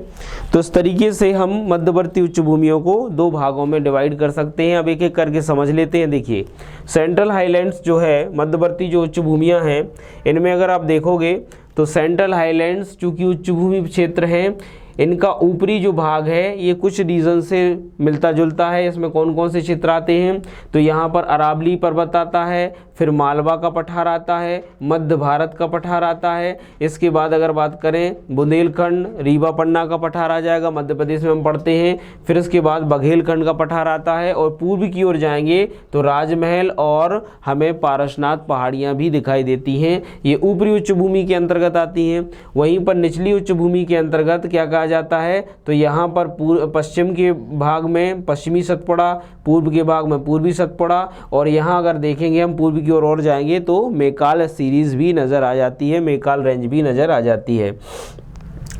तो इस तरीके से हम मध्यवर्ती उच्च भूमियों को दो भागों में डिवाइड कर सकते हैं। अब एक एक करके समझ लेते हैं। देखिए, सेंट्रल हाईलैंड्स जो है, मध्यवर्ती जो उच्च भूमियाँ हैं, इनमें अगर आप देखोगे तो सेंट्रल हाईलैंड्स चूँकि उच्च भूमि क्षेत्र हैं, इनका ऊपरी जो भाग है ये कुछ रीजन से मिलता जुलता है। इसमें कौन कौन से क्षेत्र आते हैं तो यहाँ पर अरावली पर्वत आता है, फिर मालवा का पठार आता है, मध्य भारत का पठार आता है। इसके बाद अगर बात करें बुंदेलखंड, रीवा पन्ना का पठार आ जाएगा, मध्य प्रदेश में हम पढ़ते हैं। फिर इसके बाद बघेलखंड का पठार आता है। और पूर्व की ओर जाएंगे तो राजमहल और हमें पारसनाथ पहाड़ियाँ भी दिखाई देती हैं, ये ऊपरी उच्च भूमि के अंतर्गत आती हैं। वहीं पर निचली उच्च भूमि के अंतर्गत क्या कहा जाता है तो यहाँ पर पश्चिम के भाग में पश्चिमी सतपुड़ा, पूर्व के भाग में पूर्वी सतपुड़ा, और यहाँ अगर देखेंगे हम पूर्व की ओर और जाएंगे तो मैकाल सीरीज भी नज़र आ जाती है, मैकाल रेंज भी नज़र आ जाती है।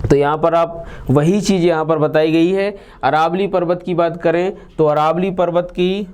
तो यहाँ पर आप वही चीज़ यहाँ पर बताई गई है। अरावली पर्वत की बात करें तो अरावली पर्वत की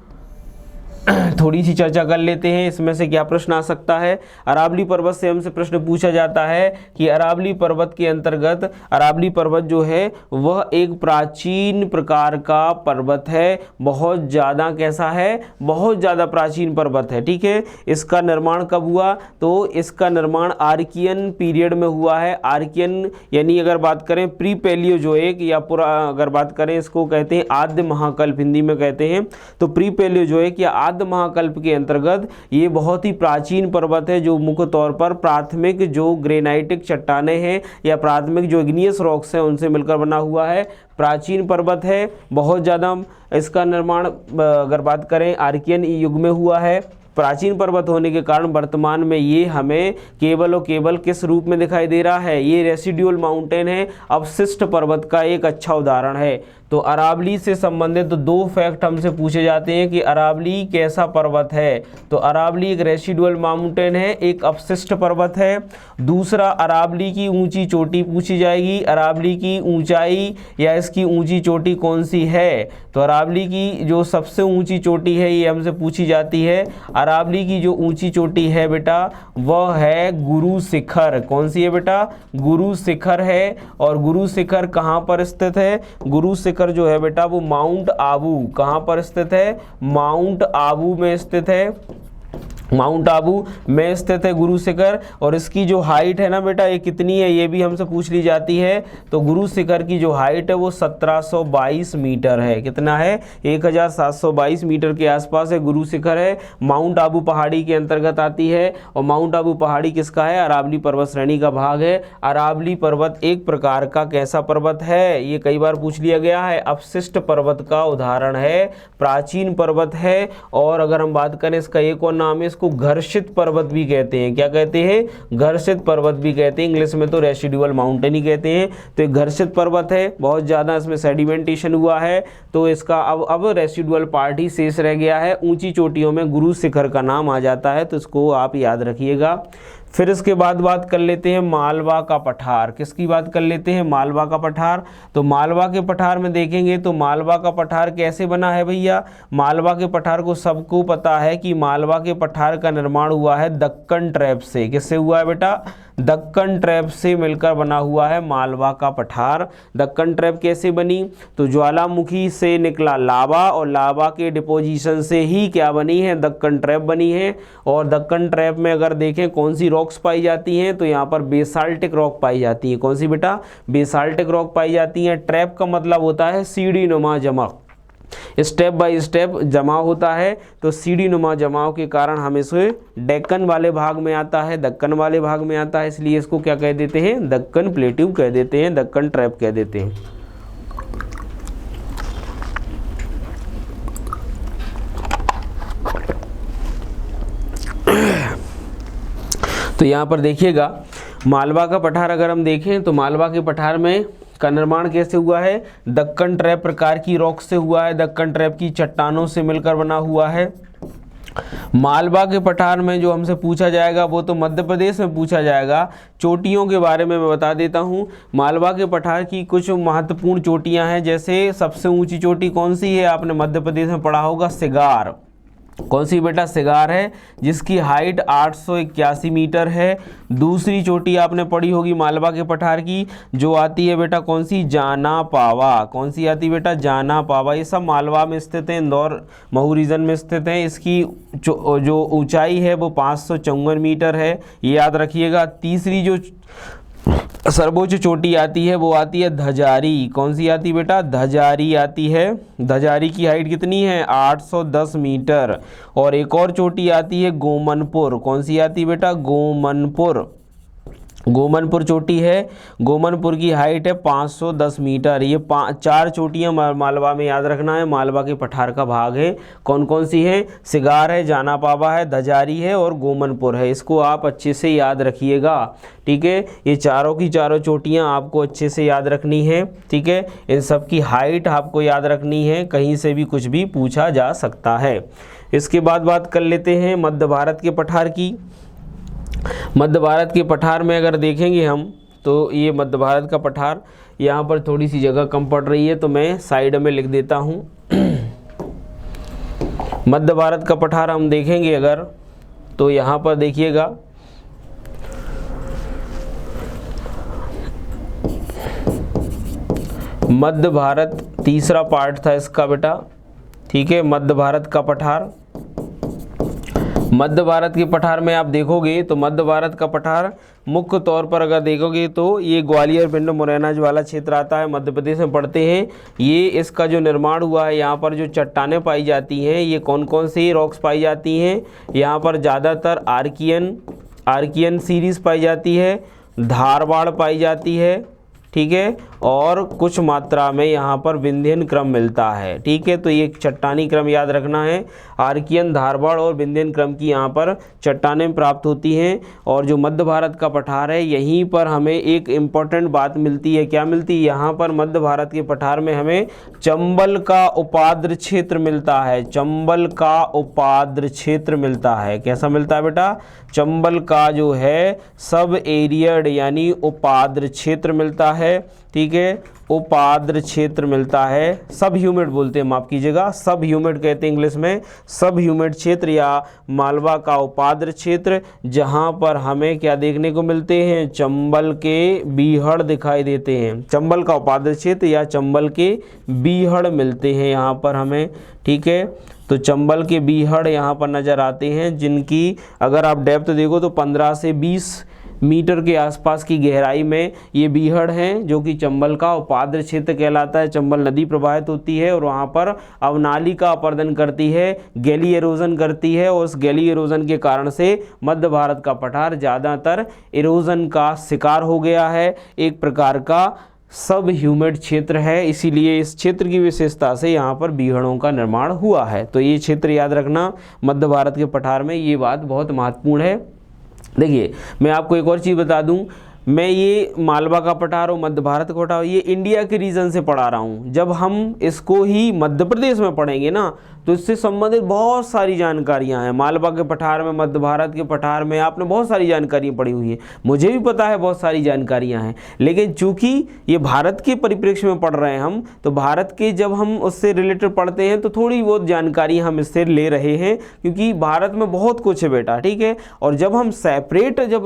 थोड़ी सी चर्चा कर लेते हैं। इसमें से क्या प्रश्न आ सकता है? अरावली पर्वत से हमसे प्रश्न पूछा जाता है कि अरावली पर्वत के अंतर्गत अरावली पर्वत जो है वह एक प्राचीन प्रकार का पर्वत है। बहुत ज़्यादा कैसा है? बहुत ज़्यादा प्राचीन पर्वत है, ठीक है। इसका निर्माण कब हुआ तो इसका निर्माण आर्कियन पीरियड में हुआ है। आर्कियन यानी अगर बात करें प्री पैलियोजोइक या पूरा अगर बात करें इसको कहते हैं आद्य महाकल्प, हिंदी में कहते हैं। तो प्री पैलियोजोइक या आद्य महाकल्प के अंतर्गत ये बहुत ही प्राचीन पर्वत है जो मुख्य तौर पर प्राथमिक जो ग्रेनाइटिक चट्टानें हैं या प्राथमिक जो इग्नियस रॉक्स हैं उनसे मिलकर बना हुआ है। प्राचीन पर्वत है, बहुत ज़्यादा। इसका निर्माण अगर बात करें आर्कियन युग में हुआ है। प्राचीन पर्वत होने के कारण वर्तमान में ये हमें केवल और केवल किस रूप में दिखाई दे रहा है, ये रेसिडुअल माउंटेन है, अवशिष्ट पर्वत का एक अच्छा उदाहरण है। तो अरावली से संबंधित तो 2 फैक्ट हमसे पूछे जाते हैं कि अरावली कैसा पर्वत है। तो अरावली एक रेसिडुअल माउंटेन है, एक अवशिष्ट पर्वत है। दूसरा, अरावली की ऊंची चोटी पूछी जाएगी, अरावली की ऊंचाई या इसकी ऊंची चोटी कौन सी है। तो अरावली की जो सबसे ऊंची चोटी है ये हमसे पूछी जाती है। अरावली की जो ऊंची चोटी है बेटा वह है गुरु शिखर। कौन सी है बेटा, गुरु शिखर है। और गुरु शिखर कहाँ पर स्थित है, गुरु शिखर जो है बेटा वो माउंट आबू, कहां पर स्थित है, माउंट आबू में स्थित है, माउंट आबू में स्थित है गुरु शिखर। और इसकी जो हाइट है ना बेटा ये कितनी है ये भी हमसे पूछ ली जाती है। तो गुरु शिखर की जो हाइट है वो 1722 मीटर है। कितना है, 1722 मीटर के आसपास है, गुरु शिखर है। माउंट आबू पहाड़ी के अंतर्गत आती है। और माउंट आबू पहाड़ी किसका है, अरावली पर्वत श्रेणी का भाग है। अरावली पर्वत एक प्रकार का कैसा पर्वत है, ये कई बार पूछ लिया गया है, अवशिष्ट पर्वत का उदाहरण है, प्राचीन पर्वत है। और अगर हम बात करें इसका एक और नाम है, इसको घर्षित पर्वत भी कहते हैं। क्या कहते हैं, घर्षित पर्वत भी कहते हैं, इंग्लिश में तो रेसिडुअल माउंटेन ही कहते हैं। तो एक घर्षित पर्वत है, बहुत ज़्यादा इसमें सेडिमेंटेशन हुआ है, तो इसका अब रेसिडुअल पार्ट ही शेष रह गया है। ऊंची चोटियों में गुरु शिखर का नाम आ जाता है, तो इसको आप याद रखिएगा। फिर इसके बाद बात कर लेते हैं मालवा का पठार। किसकी बात कर लेते हैं, मालवा का पठार। तो मालवा के पठार में देखेंगे तो मालवा का पठार कैसे बना है भैया, मालवा के पठार को सबको पता है कि मालवा के पठार का निर्माण हुआ है दक्कन ट्रैप से। किससे हुआ है बेटा, दक्कन ट्रैप से मिलकर बना हुआ है मालवा का पठार। दक्कन ट्रैप कैसे बनी, तो ज्वालामुखी से निकला लावा और लावा के डिपोजिशन से ही क्या बनी है, दक्कन ट्रैप बनी है। और दक्कन ट्रैप में अगर देखें कौन सी रॉक्स पाई जाती हैं, तो यहाँ पर बेसाल्टिक रॉक पाई जाती है। कौन सी बेटा, बेसाल्टिक रॉक पाई जाती है। ट्रैप का मतलब होता है सीढ़ी नुमा जमा, स्टेप बाय स्टेप जमा होता है। तो सीढ़ी नुमा जमाव के कारण हम इसे डेक्कन वाले भाग में आता है, दक्कन वाले भाग में आता है, इसलिए इसको क्या कह देते हैं, दक्कन प्लेट्यू कह देते हैं, दक्कन ट्रैप कह देते हैं। तो यहाँ पर देखिएगा मालवा का पठार अगर हम देखें तो मालवा के पठार में का निर्माण कैसे हुआ है, दक्कन ट्रैप प्रकार की रॉक से हुआ है, दक्कन ट्रैप की चट्टानों से मिलकर बना हुआ है। मालवा के पठार में जो हमसे पूछा जाएगा वो तो मध्य प्रदेश में पूछा जाएगा। चोटियों के बारे में मैं बता देता हूँ। मालवा के पठार की कुछ महत्वपूर्ण चोटियाँ हैं, जैसे सबसे ऊंची चोटी कौन सी है, आपने मध्य प्रदेश में पढ़ा होगा, सिगार। कौन सी बेटा, सिगार है, जिसकी हाइट 881 मीटर है। दूसरी चोटी आपने पढ़ी होगी मालवा के पठार की जो आती है बेटा कौन सी, जाना पावा। कौन सी आती है बेटा, जाना पावा। ये सब मालवा में स्थित है, इंदौर महू रीजन में स्थित है। इसकी जो ऊंचाई है वो 554 मीटर है, ये याद रखिएगा। तीसरी जो सर्वोच्च चोटी आती है वो आती है धजारी। कौन सी आती है बेटा, धजारी आती है। धजारी की हाइट कितनी है, 810 मीटर। और एक और चोटी आती है गोमनपुर। कौन सी आती है बेटा, गोमनपुर। गोमनपुर चोटी है, गोमनपुर की हाइट है 510 मीटर। ये 4 चोटियाँ मालवा में याद रखना है, मालवा के पठार का भाग है। कौन कौन सी है, सिगार है, जाना पावा है, धजारी है और गोमनपुर है। इसको आप अच्छे से याद रखिएगा, ठीक है। ये चारों की चारों चोटियाँ आपको अच्छे से याद रखनी है, ठीक है। इन सब की हाइट आपको याद रखनी है, कहीं से भी कुछ भी पूछा जा सकता है। इसके बाद बात कर लेते हैं मध्य भारत के पठार की। मध्य भारत के पठार में अगर देखेंगे हम तो ये मध्य भारत का पठार, यहाँ पर थोड़ी सी जगह कम पड़ रही है तो मैं साइड में लिख देता हूँ। मध्य भारत का पठार हम देखेंगे अगर तो यहाँ पर देखिएगा मध्य भारत तीसरा पार्ट था इसका बेटा, ठीक है। मध्य भारत का पठार, मध्य भारत के पठार में आप देखोगे तो मध्य भारत का पठार मुख्य तौर पर अगर देखोगे तो ये ग्वालियर भिंड मुरैना वाला क्षेत्र आता है, मध्य प्रदेश में पड़ते हैं। ये इसका जो निर्माण हुआ है, यहाँ पर जो चट्टानें पाई जाती हैं ये कौन कौन सी रॉक्स पाई जाती हैं, यहाँ पर ज़्यादातर आर्कियन सीरीज़ पाई जाती है, धारवाड़ पाई जाती है, ठीक है। और कुछ मात्रा में यहाँ पर विंध्यन क्रम मिलता है। ठीक है, तो ये चट्टानी क्रम याद रखना है। आर्कियन, धारवाड़ और विंध्यन क्रम की यहाँ पर चट्टानें प्राप्त होती हैं। और जो मध्य भारत का पठार है, यहीं पर हमें एक इम्पॉर्टेंट बात मिलती है। क्या मिलती है? यहाँ पर मध्य भारत के पठार में हमें चंबल का उपाद्र क्षेत्र मिलता है। चंबल का उपाद्र क्षेत्र मिलता है। कैसा मिलता है बेटा? चंबल का जो है सब एरियड यानी उपाद्र क्षेत्र मिलता है। ठीक है, उपाद्र क्षेत्र मिलता है। सब ह्यूमिड बोलते हैं, माफ कीजिएगा, सब ह्यूमिड कहते हैं इंग्लिश में। सब ह्यूमिड क्षेत्र या मालवा का उपाद्र क्षेत्र, जहाँ पर हमें क्या देखने को मिलते हैं? चंबल के बीहड़ दिखाई देते हैं। चंबल का उपाद्र क्षेत्र या चंबल के बीहड़ मिलते हैं यहाँ पर हमें। ठीक है, तो चंबल के बीहड़ यहाँ पर नज़र आते हैं, जिनकी अगर आप डेप्थ देखो तो 15 से 20 मीटर के आसपास की गहराई में ये बीहड़ हैं, जो कि चंबल का उपाद्र क्षेत्र कहलाता है। चंबल नदी प्रवाहित होती है और वहाँ पर अवनाली का अपर्दन करती है, गैली एरोजन करती है, और उस गैली एरोजन के कारण से मध्य भारत का पठार ज़्यादातर एरोजन का शिकार हो गया है। एक प्रकार का सब ह्यूमिड क्षेत्र है, इसीलिए इस क्षेत्र की विशेषता से यहाँ पर बीहड़ों का निर्माण हुआ है। तो ये क्षेत्र याद रखना, मध्य भारत के पठार में ये बात बहुत महत्वपूर्ण है। देखिए, मैं आपको एक और चीज़ बता दूं, मैं ये मालवा का पठार और मध्य भारत का पठार ये इंडिया के रीजन से पढ़ा रहा हूँ। जब हम इसको ही मध्य प्रदेश में पढ़ेंगे ना, तो इससे संबंधित बहुत सारी जानकारियाँ हैं। मालवा के पठार में, मध्य भारत के पठार में आपने बहुत सारी जानकारियाँ पढ़ी हुई हैं, मुझे भी पता है बहुत सारी जानकारियाँ हैं। लेकिन चूँकि ये भारत के परिप्रेक्ष्य में पढ़ रहे हैं हम, तो भारत के जब हम उससे रिलेटेड पढ़ते हैं तो थोड़ी बहुत जानकारी हम इससे ले रहे हैं, क्योंकि भारत में बहुत कुछ है बेटा। ठीक है, और जब हम सेपरेट जब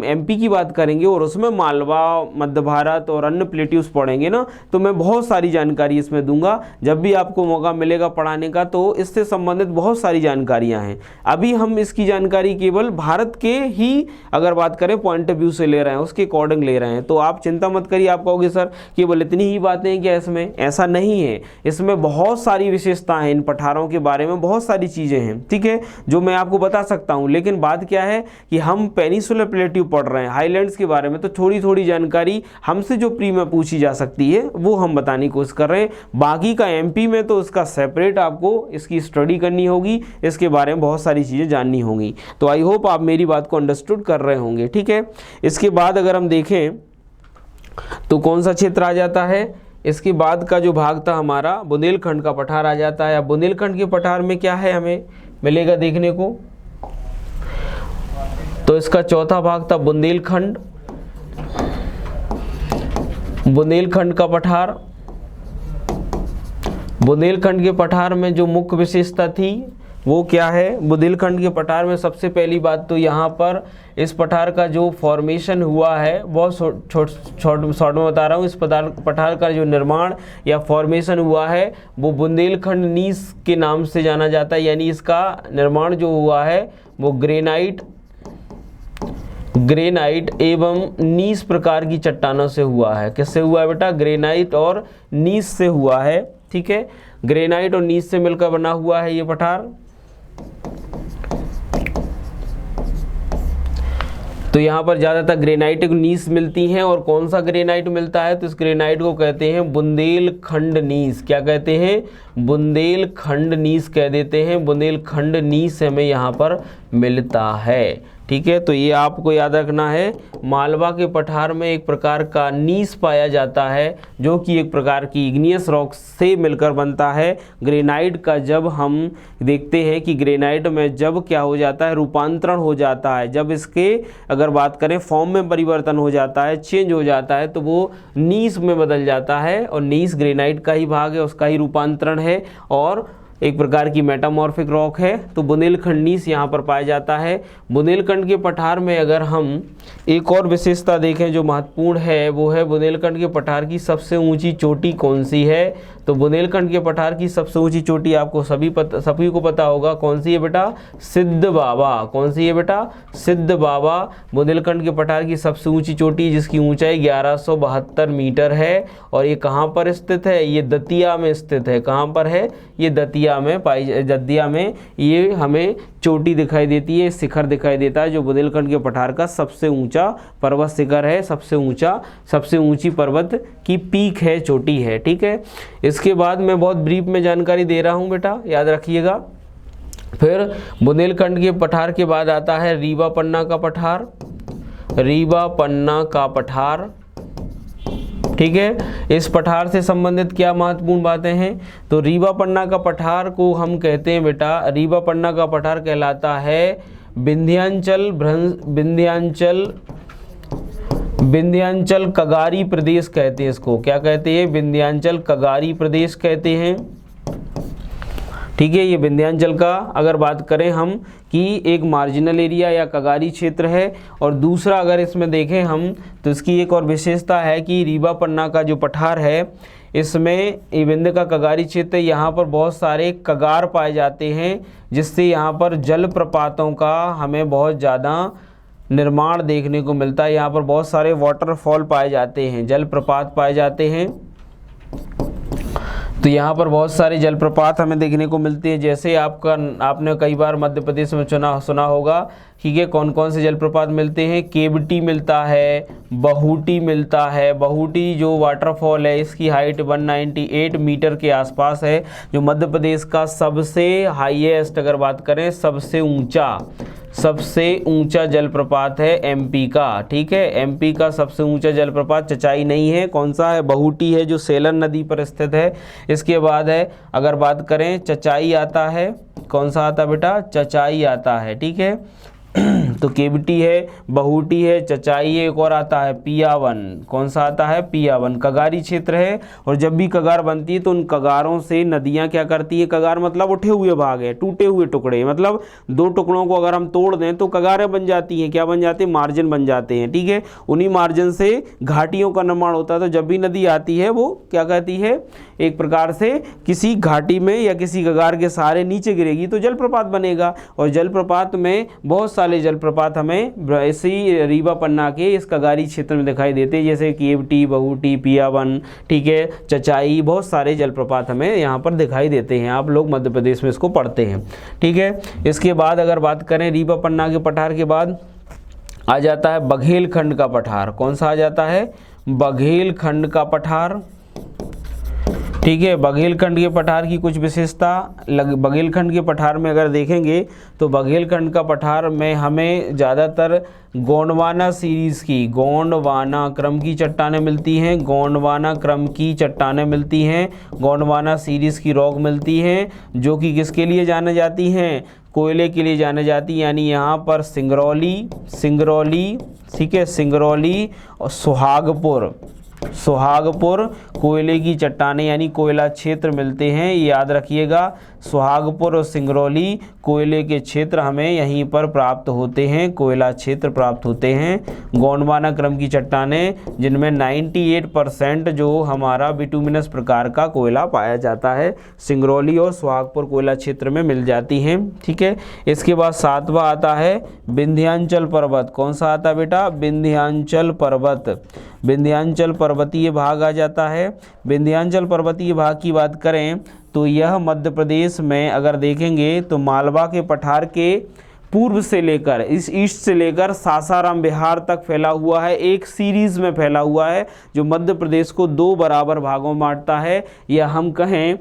MP की बात करेंगे और उसमें मालवा, मध्य भारत और अन्य प्लेट्यूज पढ़ेंगे ना, तो मैं बहुत सारी जानकारी इसमें दूंगा। जब भी आपको मौका मिलेगा पढ़ाने का, तो इससे संबंधित बहुत सारी जानकारियां हैं। अभी हम इसकी जानकारी केवल भारत के ही अगर बात करें पॉइंट ऑफ व्यू से ले रहे हैं, उसके अकॉर्डिंग ले रहे हैं। तो आप चिंता मत करिए। आप कहोगे सर केवल इतनी ही बातें हैं क्या इसमें? ऐसा नहीं है, इसमें बहुत सारी विशेषताएं हैं। इन पठारों के बारे में बहुत सारी चीज़ें हैं, ठीक है, जो मैं आपको बता सकता हूँ। लेकिन बात क्या है कि हम पेनिसुलर प्लेट्यू पढ़ रहे हैं, हाईलैंड्स के बारे में, तो थोड़ी थोड़ी जानकारी हमसे जो प्री में पूछी जा सकती है वो हम बताने की कोशिश कर रहे हैं। बाकी का MP में तो उसका सेपरेट आपको इसकी स्टडी करनी होगी, इसके बारे में बहुत सारी चीज़ें जाननी होंगी। तो आई होप आप मेरी बात को अंडरस्टूड कर रहे होंगे। ठीक है, इसके बाद अगर हम देखें तो कौन सा क्षेत्र आ जाता है? इसके बाद का जो भाग था हमारा बुंदेलखंड का पठार आ जाता है। अब बुंदेलखंड के पठार में क्या है हमें मिलेगा देखने को? तो इसका चौथा भाग था बुंदेलखंड। बुंदेलखंड का पठार, बुंदेलखंड के पठार में जो मुख्य विशेषता थी वो क्या है? बुंदेलखंड के पठार में सबसे पहली बात तो यहाँ पर इस पठार का जो फॉर्मेशन हुआ है, बहुत शॉर्ट में बता रहा हूँ, इस पठार का जो निर्माण या फॉर्मेशन हुआ है वो बुंदेलखंड नीस के नाम से जाना जाता है। यानी इसका निर्माण जो हुआ है वो ग्रेनाइट एवं नीस प्रकार की चट्टानों से हुआ है। किससे हुआ है बेटा? ग्रेनाइट और नीस से हुआ है। ठीक है, ग्रेनाइट और नीस से मिलकर बना हुआ है ये पठार। तो यहाँ पर ज़्यादातर ग्रेनाइट को नीस मिलती हैं। और कौन सा ग्रेनाइट मिलता है? तो इस ग्रेनाइट को कहते हैं बुंदेलखंड नीस। क्या कहते हैं? बुंदेलखंड नीस कह देते हैं। बुंदेलखंड नीस हमें यहाँ पर मिलता है। ठीक है, तो ये आपको याद रखना है। मालवा के पठार में एक प्रकार का नीस पाया जाता है, जो कि एक प्रकार की इग्नियस रॉक से मिलकर बनता है। ग्रेनाइट का जब हम देखते हैं कि ग्रेनाइट में जब क्या हो जाता है, रूपांतरण हो जाता है, जब इसके अगर बात करें फॉर्म में परिवर्तन हो जाता है, चेंज हो जाता है, तो वो नीस में बदल जाता है। और नीस ग्रेनाइट का ही भाग है, उसका ही रूपांतरण है और एक प्रकार की मेटामॉर्फिक रॉक है। तो बुंदेलखंड नीस यहाँ पर पाया जाता है। बुंदेलखंड के पठार में अगर हम एक और विशेषता देखें जो महत्वपूर्ण है, वो है बुंदेलखंड के पठार की सबसे ऊंची चोटी कौन सी है? तो बुंदेलखंड के पठार की सबसे ऊंची चोटी आपको सभी को पता होगा। कौन सी है बेटा? सिद्ध बाबा। कौन सी है बेटा? सिद्ध बाबा बुंदेलखंड के पठार की सबसे ऊंची चोटी, जिसकी ऊंचाई 1172 मीटर है। और ये कहाँ पर स्थित है? ये दतिया में स्थित है। कहाँ पर है? ये दतिया जद्दिया में ये हमें चोटी दिखाई देती है, शिखर दिखाई देता है, जो बुंदेलखंड के पठार का सबसे ऊंचा पर्वत शिखर है, सबसे ऊंची पर्वत की पीक है, चोटी है। ठीक है, इसके बाद मैं बहुत ब्रीफ में जानकारी दे रहा हूँ बेटा, याद रखिएगा। फिर बुंदेलखंड के पठार के बाद आता है रीवा पन्ना का पठार, रीवा पन्ना का पठार। ठीक है, इस पठार से संबंधित क्या महत्वपूर्ण बातें हैं, तो रीवा पन्ना का पठार को हम कहते हैं बेटा, रीवा पन्ना का पठार कहलाता है विंध्यांचल कगारी प्रदेश कहते हैं इसको। क्या कहते हैं? विंध्यांचल कगारी प्रदेश कहते हैं। ठीक है, ये विंध्यांचल का अगर बात करें हम कि एक मार्जिनल एरिया या कगारी क्षेत्र है। और दूसरा अगर इसमें देखें हम तो इसकी एक और विशेषता है कि रीवा पन्ना का जो पठार है इसमें विंध्य का कगारी क्षेत्र, यहाँ पर बहुत सारे कगार पाए जाते हैं, जिससे यहाँ पर जलप्रपातों का हमें बहुत ज़्यादा निर्माण देखने को मिलता है। यहाँ पर बहुत सारे वाटरफॉल पाए जाते हैं, जलप्रपात पाए जाते हैं। तो यहाँ पर बहुत सारे जलप्रपात हमें देखने को मिलते हैं। जैसे आपने कई बार मध्य प्रदेश में सुना होगा, ठीक है, कौन कौन से जलप्रपात मिलते हैं? केवटी मिलता है, बहुटी मिलता है। बहुटी जो वाटरफॉल है इसकी हाइट 198 मीटर के आसपास है, जो मध्य प्रदेश का सबसे हाईएस्ट, अगर बात करें सबसे ऊंचा जलप्रपात है एमपी का। ठीक है, एमपी का सबसे ऊंचा जलप्रपात चचाई नहीं है, कौन सा है? बहुटी है, जो सेलन नदी पर स्थित है। इसके बाद है अगर बात करें चचाई आता है, कौन सा आता बेटा? चचाई आता है। ठीक है, तो केवटी है, बहुटी है, चचाई है, एक और आता है पियावन। कौन सा आता है? पियावन। कगारी क्षेत्र है, और जब भी कगार बनती है तो उन कगारों से नदियां क्या करती है? कगार मतलब उठे हुए भाग है, टूटे हुए टुकड़े, मतलब दो टुकड़ों को अगर हम तोड़ दें तो कगारें बन जाती हैं। क्या बन जाते हैं? मार्जिन बन जाते हैं। ठीक है, उन्हीं मार्जिन से घाटियों का निर्माण होता है। तो जब भी नदी आती है वो क्या कहती है? एक प्रकार से किसी घाटी में या किसी कगार के सहारे नीचे गिरेगी तो जलप्रपात बनेगा। और जलप्रपात में बहुत सारे जलप्रपात हमें इसी रीवा पन्ना के इस कगारी क्षेत्र में दिखाई देते हैं, जैसे केवटी, बहुटी, पियावन, ठीक है, चचाई, बहुत सारे जलप्रपात हमें यहाँ पर दिखाई देते हैं। आप लोग मध्य प्रदेश में इसको पढ़ते हैं। ठीक है, इसके बाद अगर बात करें रीवा पन्ना के पठार के बाद आ जाता है बघेलखंड का पठार। कौन सा आ जाता है? बघेलखंड का पठार। ठीक है, बघेलखंड के पठार की कुछ विशेषता, बघेलखंड के पठार में अगर देखेंगे तो बघेलखंड का पठार में हमें ज़्यादातर गोंडवाना सीरीज़ की, गोंडवाना क्रम की चट्टानें मिलती हैं, गोंडवाना क्रम की चट्टानें मिलती हैं, गोंडवाना सीरीज़ की रॉक मिलती हैं, जो कि किसके लिए जाने जाती हैं? कोयले के लिए जाने जाती। यानी यहाँ पर सिंगरौली, ठीक है, सिंगरौली और सुहागपुर कोयले की चट्टानें यानी कोयला क्षेत्र मिलते हैं। याद रखिएगा, सुहागपुर और सिंगरौली कोयले के क्षेत्र हमें यहीं पर प्राप्त होते हैं, कोयला क्षेत्र प्राप्त होते हैं। गोंडवाना क्रम की चट्टानें जिनमें 98% जो हमारा बिटुमिनस प्रकार का कोयला पाया जाता है, सिंगरौली और सुहागपुर कोयला क्षेत्र में मिल जाती हैं। ठीक है, इसके बाद 7वां आता है विंध्यांचल पर्वत। कौन सा आता बेटा? विंध्यांचल पर्वत। विंध्यांचल पर्वतीय भाग आ जाता है। विंध्यांचल पर्वतीय भाग की बात करें तो यह मध्य प्रदेश में अगर देखेंगे तो मालवा के पठार के पूर्व से लेकर, इस ईस्ट से लेकर सासाराम बिहार तक फैला हुआ है, एक सीरीज में फैला हुआ है, जो मध्य प्रदेश को 2 बराबर भागों में बांटता है। या हम कहें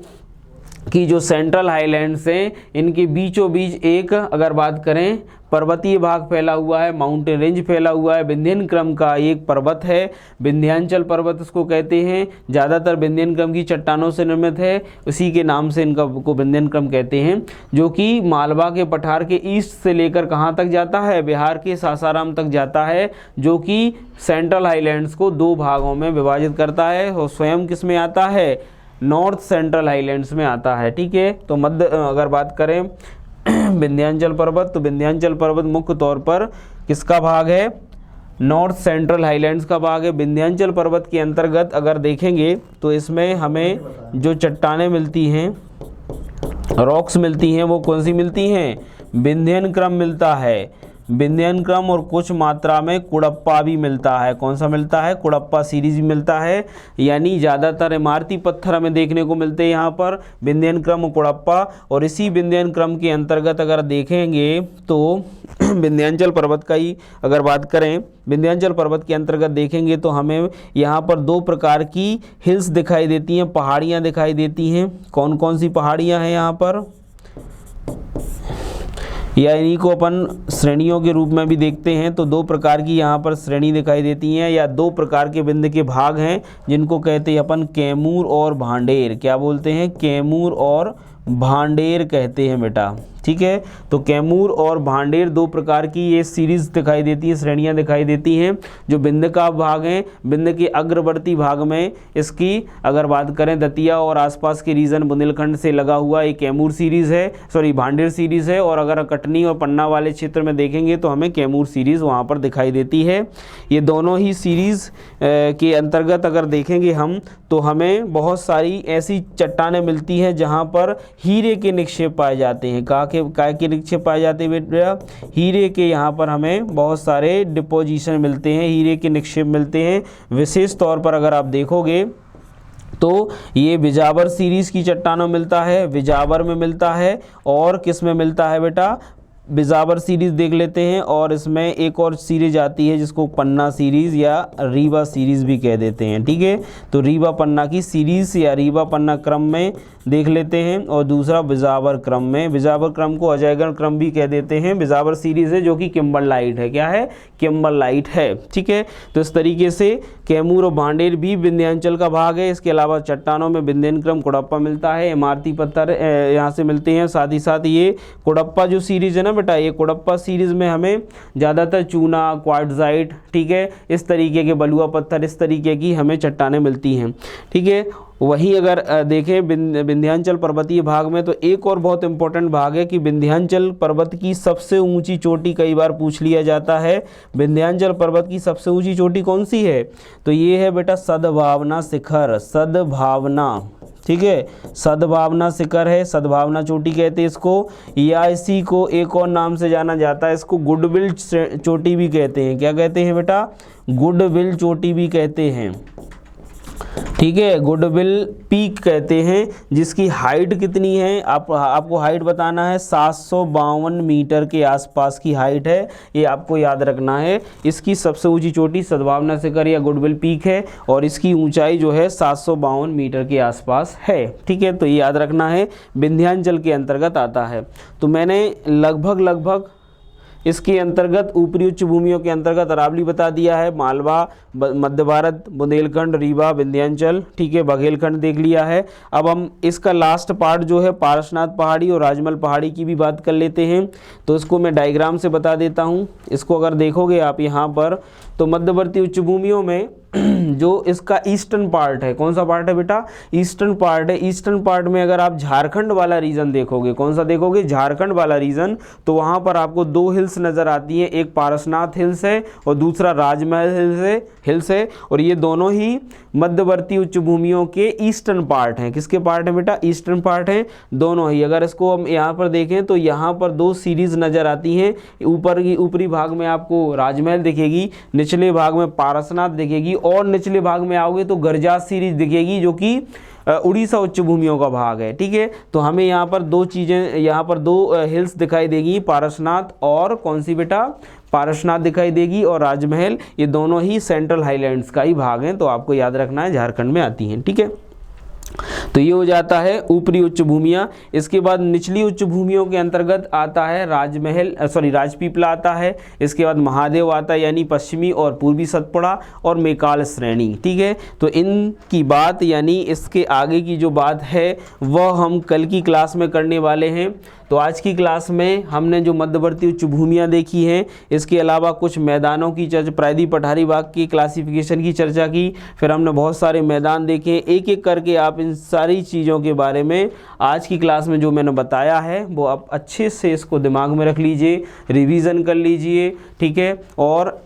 कि जो सेंट्रल हाईलैंड्स हैं इनके बीचों बीच एक अगर बात करें पर्वतीय भाग फैला हुआ है, माउंटेन रेंज फैला हुआ है। विंध्यन क्रम का एक पर्वत है, विंध्यांचल पर्वत इसको कहते हैं। ज़्यादातर विंध्यन क्रम की चट्टानों से निर्मित है, उसी के नाम से इनका को विंध्यन क्रम कहते हैं, जो कि मालवा के पठार के ईस्ट से लेकर कहाँ तक जाता है? बिहार के सासाराम तक जाता है, जो कि सेंट्रल हाईलैंड्स को 2 भागों में विभाजित करता है। और स्वयं किस में आता है? नॉर्थ सेंट्रल हाईलैंड्स में आता है। ठीक है, तो मध्य अगर बात करें विंध्यांचल पर्वत, तो विंध्यांचल पर्वत मुख्य तौर पर किसका भाग है? नॉर्थ सेंट्रल हाईलैंड्स का भाग है। विंध्यांचल पर्वत के अंतर्गत अगर देखेंगे तो इसमें हमें जो चट्टानें मिलती हैं, रॉक्स मिलती हैं, वो कौन सी मिलती हैं? विंध्यन क्रम मिलता है। विंध्यन क्रम और कुछ मात्रा में कुड़प्पा भी मिलता है। कौन सा मिलता है? कुड़प्पा सीरीज भी मिलता है, यानी ज़्यादातर इमारती पत्थर हमें देखने को मिलते हैं यहाँ पर, विंध्यन क्रम और कुड़प्पा। और इसी विंध्यन क्रम के अंतर्गत अगर देखेंगे तो विंध्याचल पर्वत का ही अगर बात करें, विंध्याचल पर्वत के अंतर्गत देखेंगे तो हमें यहाँ पर दो प्रकार की हिल्स दिखाई देती हैं, पहाड़ियाँ दिखाई देती हैं। कौन कौन सी पहाड़ियाँ हैं यहाँ पर, या इन्हीं को अपन श्रेणियों के रूप में भी देखते हैं। तो दो प्रकार की यहाँ पर श्रेणी दिखाई देती हैं, या दो प्रकार के विंध्य के भाग हैं, जिनको कहते हैं अपन कैमूर और भांडेर। क्या बोलते हैं? कैमूर और भांडेर कहते हैं बेटा, ठीक है। तो कैमूर और भांडेर दो प्रकार की ये सीरीज दिखाई देती है, श्रेणियां दिखाई देती हैं, जो विंध्य का भाग हैं। विंध्य के अग्रवर्ती भाग में इसकी अगर बात करें दतिया और आसपास के रीजन बुंदेलखंड से लगा हुआ एक कैमूर सीरीज है, सॉरी भांडेर सीरीज है। और अगर कटनी और पन्ना वाले क्षेत्र में देखेंगे तो हमें कैमूर सीरीज वहाँ पर दिखाई देती है। ये दोनों ही सीरीज के अंतर्गत अगर देखेंगे हम तो हमें बहुत सारी ऐसी चट्टानें मिलती हैं जहाँ पर हीरे के निक्षेप पाए जाते हैं। काय के निक्षेप पाए जाते हैं बेटा? हीरे के। यहाँ पर हमें बहुत सारे डिपोजिशन मिलते हैं, हीरे के निक्षेप मिलते हैं। विशेष तौर पर अगर आप देखोगे तो ये बिजावर सीरीज की चट्टानों मिलता है, बिजावर में मिलता है, और किस में मिलता है बेटा? बिजावर सीरीज देख लेते हैं। और इसमें एक और सीरीज आती है जिसको पन्ना सीरीज या रीवा सीरीज भी कह देते हैं, ठीक है। तो रीवा पन्ना की सीरीज या रीवा पन्ना क्रम में देख लेते हैं, और दूसरा बिजावर क्रम में। बिजावर क्रम को अजयगढ़ क्रम भी कह देते हैं। बिजावर सीरीज है जो कि किम्बरलाइट है। क्या है? किम्बरलाइट है, ठीक है। तो इस तरीके से कैमूर और भांडेर भी विंध्याचल का भाग है। इसके अलावा चट्टानों में विंध्यन क्रम कुड़प्पा मिलता है, इमारती पत्थर यहाँ से मिलते हैं। साथ ही साथ ये कुड़प्पा जो सीरीज है ना बेटा, ये कुड़प्पा सीरीज में हमें ज़्यादातर चूना, क्वार्टजाइट, ठीक है, इस तरीके के बलुआ पत्थर, इस तरीके की हमें चट्टानें मिलती हैं, ठीक है। वहीं अगर देखें विंध्याचल पर्वतीय भाग में तो एक और बहुत इंपॉर्टेंट भाग है कि विंध्याचल पर्वत की सबसे ऊंची चोटी कई बार पूछ लिया जाता है। विंध्याचल पर्वत की सबसे ऊंची चोटी कौन सी है? तो ये है बेटा सद्भावना शिखर, सद्भावना, ठीक है। सद्भावना शिखर है, सद्भावना चोटी कहते हैं इसको, या इसी को एक और नाम से जाना जाता है, इसको गुडविल चोटी भी कहते हैं। क्या कहते हैं बेटा? गुडविल चोटी भी कहते हैं, ठीक है। गुडविल पीक कहते हैं, जिसकी हाइट कितनी है? आपको हाइट बताना है। 752 मीटर के आसपास की हाइट है, ये आपको याद रखना है। इसकी सबसे ऊंची चोटी सद्भावना शिखर या गुडविल पीक है, और इसकी ऊंचाई जो है 752 मीटर के आसपास है, ठीक है। तो ये याद रखना है, विंध्याचल के अंतर्गत आता है। तो मैंने लगभग इसके अंतर्गत ऊपरी उच्च भूमियों के अंतर्गत अरावली बता दिया है, मालवा, मध्य भारत, बुंदेलखंड, रीवा, विंध्याचल, ठीक है, बघेलखंड देख लिया है। अब हम इसका लास्ट पार्ट जो है पारसनाथ पहाड़ी और राजमहल पहाड़ी की भी बात कर लेते हैं। तो इसको मैं डायग्राम से बता देता हूँ। इसको अगर देखोगे आप यहाँ पर तो मध्यवर्ती उच्च भूमियों में जो इसका ईस्टर्न पार्ट है, कौन सा पार्ट है बेटा? ईस्टर्न पार्ट है। ईस्टर्न पार्ट में अगर आप झारखंड वाला रीजन देखोगे, कौन सा देखोगे? झारखंड वाला रीजन, तो वहाँ पर आपको दो हिल्स नज़र आती हैं, एक पारसनाथ हिल्स है और दूसरा राजमहल हिल्स है। और ये दोनों ही मध्यवर्ती उच्च भूमियों के ईस्टर्न पार्ट हैं। किसके पार्ट है बेटा? ईस्टर्न पार्ट हैं दोनों ही। अगर इसको हम यहाँ पर देखें तो यहाँ पर दो सीरीज नज़र आती हैं। ऊपरी भाग में आपको राजमहल दिखेगी, निचले भाग में पारसनाथ दिखेगी, और निचले भाग में आओगे तो गरजात सीरीज दिखेगी जो कि उड़ीसा उच्च भूमियों का भाग है, ठीक है। तो हमें यहाँ पर दो चीज़ें, यहाँ पर दो हिल्स दिखाई देगी, पारसनाथ और कौन सी बेटा? पारसनाथ दिखाई देगी, और राजमहल, ये दोनों ही सेंट्रल हाईलैंड्स का ही भाग हैं। तो आपको याद रखना है, झारखंड में आती हैं, ठीक है। तो ये हो जाता है ऊपरी उच्च भूमियाँ। इसके बाद निचली उच्च भूमियों के अंतर्गत आता है राजपीपला आता है। इसके बाद महादेव आता है, यानी पश्चिमी और पूर्वी सतपुड़ा और मेकाल श्रेणी, ठीक है। तो इनकी बात, यानी इसके आगे की जो बात है वह हम कल की क्लास में करने वाले हैं। तो आज की क्लास में हमने जो मध्यवर्ती उच्च भूमियाँ देखी हैं, इसके अलावा कुछ मैदानों की चर्चा, प्रायद्वीप पठारी भाग की क्लासिफिकेशन की चर्चा की, फिर हमने बहुत सारे मैदान देखे। एक एक करके आप इन सारी चीज़ों के बारे में आज की क्लास में जो मैंने बताया है वो आप अच्छे से इसको दिमाग में रख लीजिए, रिवीजन कर लीजिए, ठीक है। और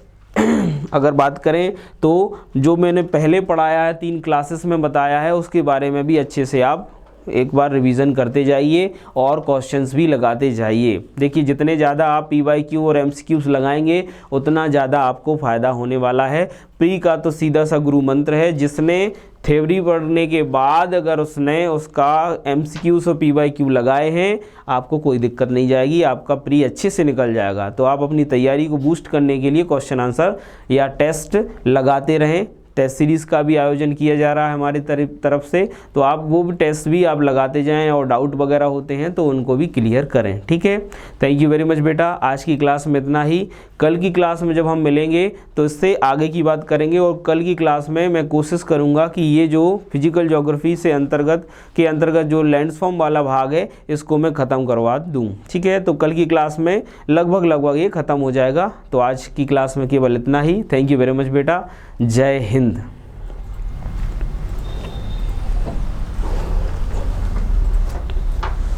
अगर बात करें तो जो मैंने पहले पढ़ाया है, 3 क्लासेस में बताया है, उसके बारे में भी अच्छे से आप एक बार रिवीजन करते जाइए और क्वेश्चंस भी लगाते जाइए। देखिए जितने ज़्यादा आप PYQ और MCQs लगाएंगे उतना ज़्यादा आपको फ़ायदा होने वाला है। प्री का तो सीधा सा गुरु मंत्र है, जिसने थ्योरी पढ़ने के बाद अगर उसने उसका MCQs और PYQ लगाए हैं, आपको कोई दिक्कत नहीं जाएगी, आपका प्री अच्छे से निकल जाएगा। तो आप अपनी तैयारी को बूस्ट करने के लिए क्वेश्चन आंसर या टेस्ट लगाते रहें। टेस्ट सीरीज़ का भी आयोजन किया जा रहा है हमारी तरफ से, तो आप वो भी टेस्ट भी आप लगाते जाएं और डाउट वगैरह होते हैं तो उनको भी क्लियर करें। ठीक है, थैंक यू वेरी मच बेटा। आज की क्लास में इतना ही। कल की क्लास में जब हम मिलेंगे तो इससे आगे की बात करेंगे, और कल की क्लास में मैं कोशिश करूँगा कि ये जो फिजिकल ज्योग्राफी से अंतर्गत जो लैंडफॉर्म वाला भाग है इसको मैं ख़त्म करवा दूँ। ठीक है, तो कल की क्लास में लगभग ये ख़त्म हो जाएगा। तो आज की क्लास में केवल इतना ही। थैंक यू वेरी मच बेटा। जय हिंद।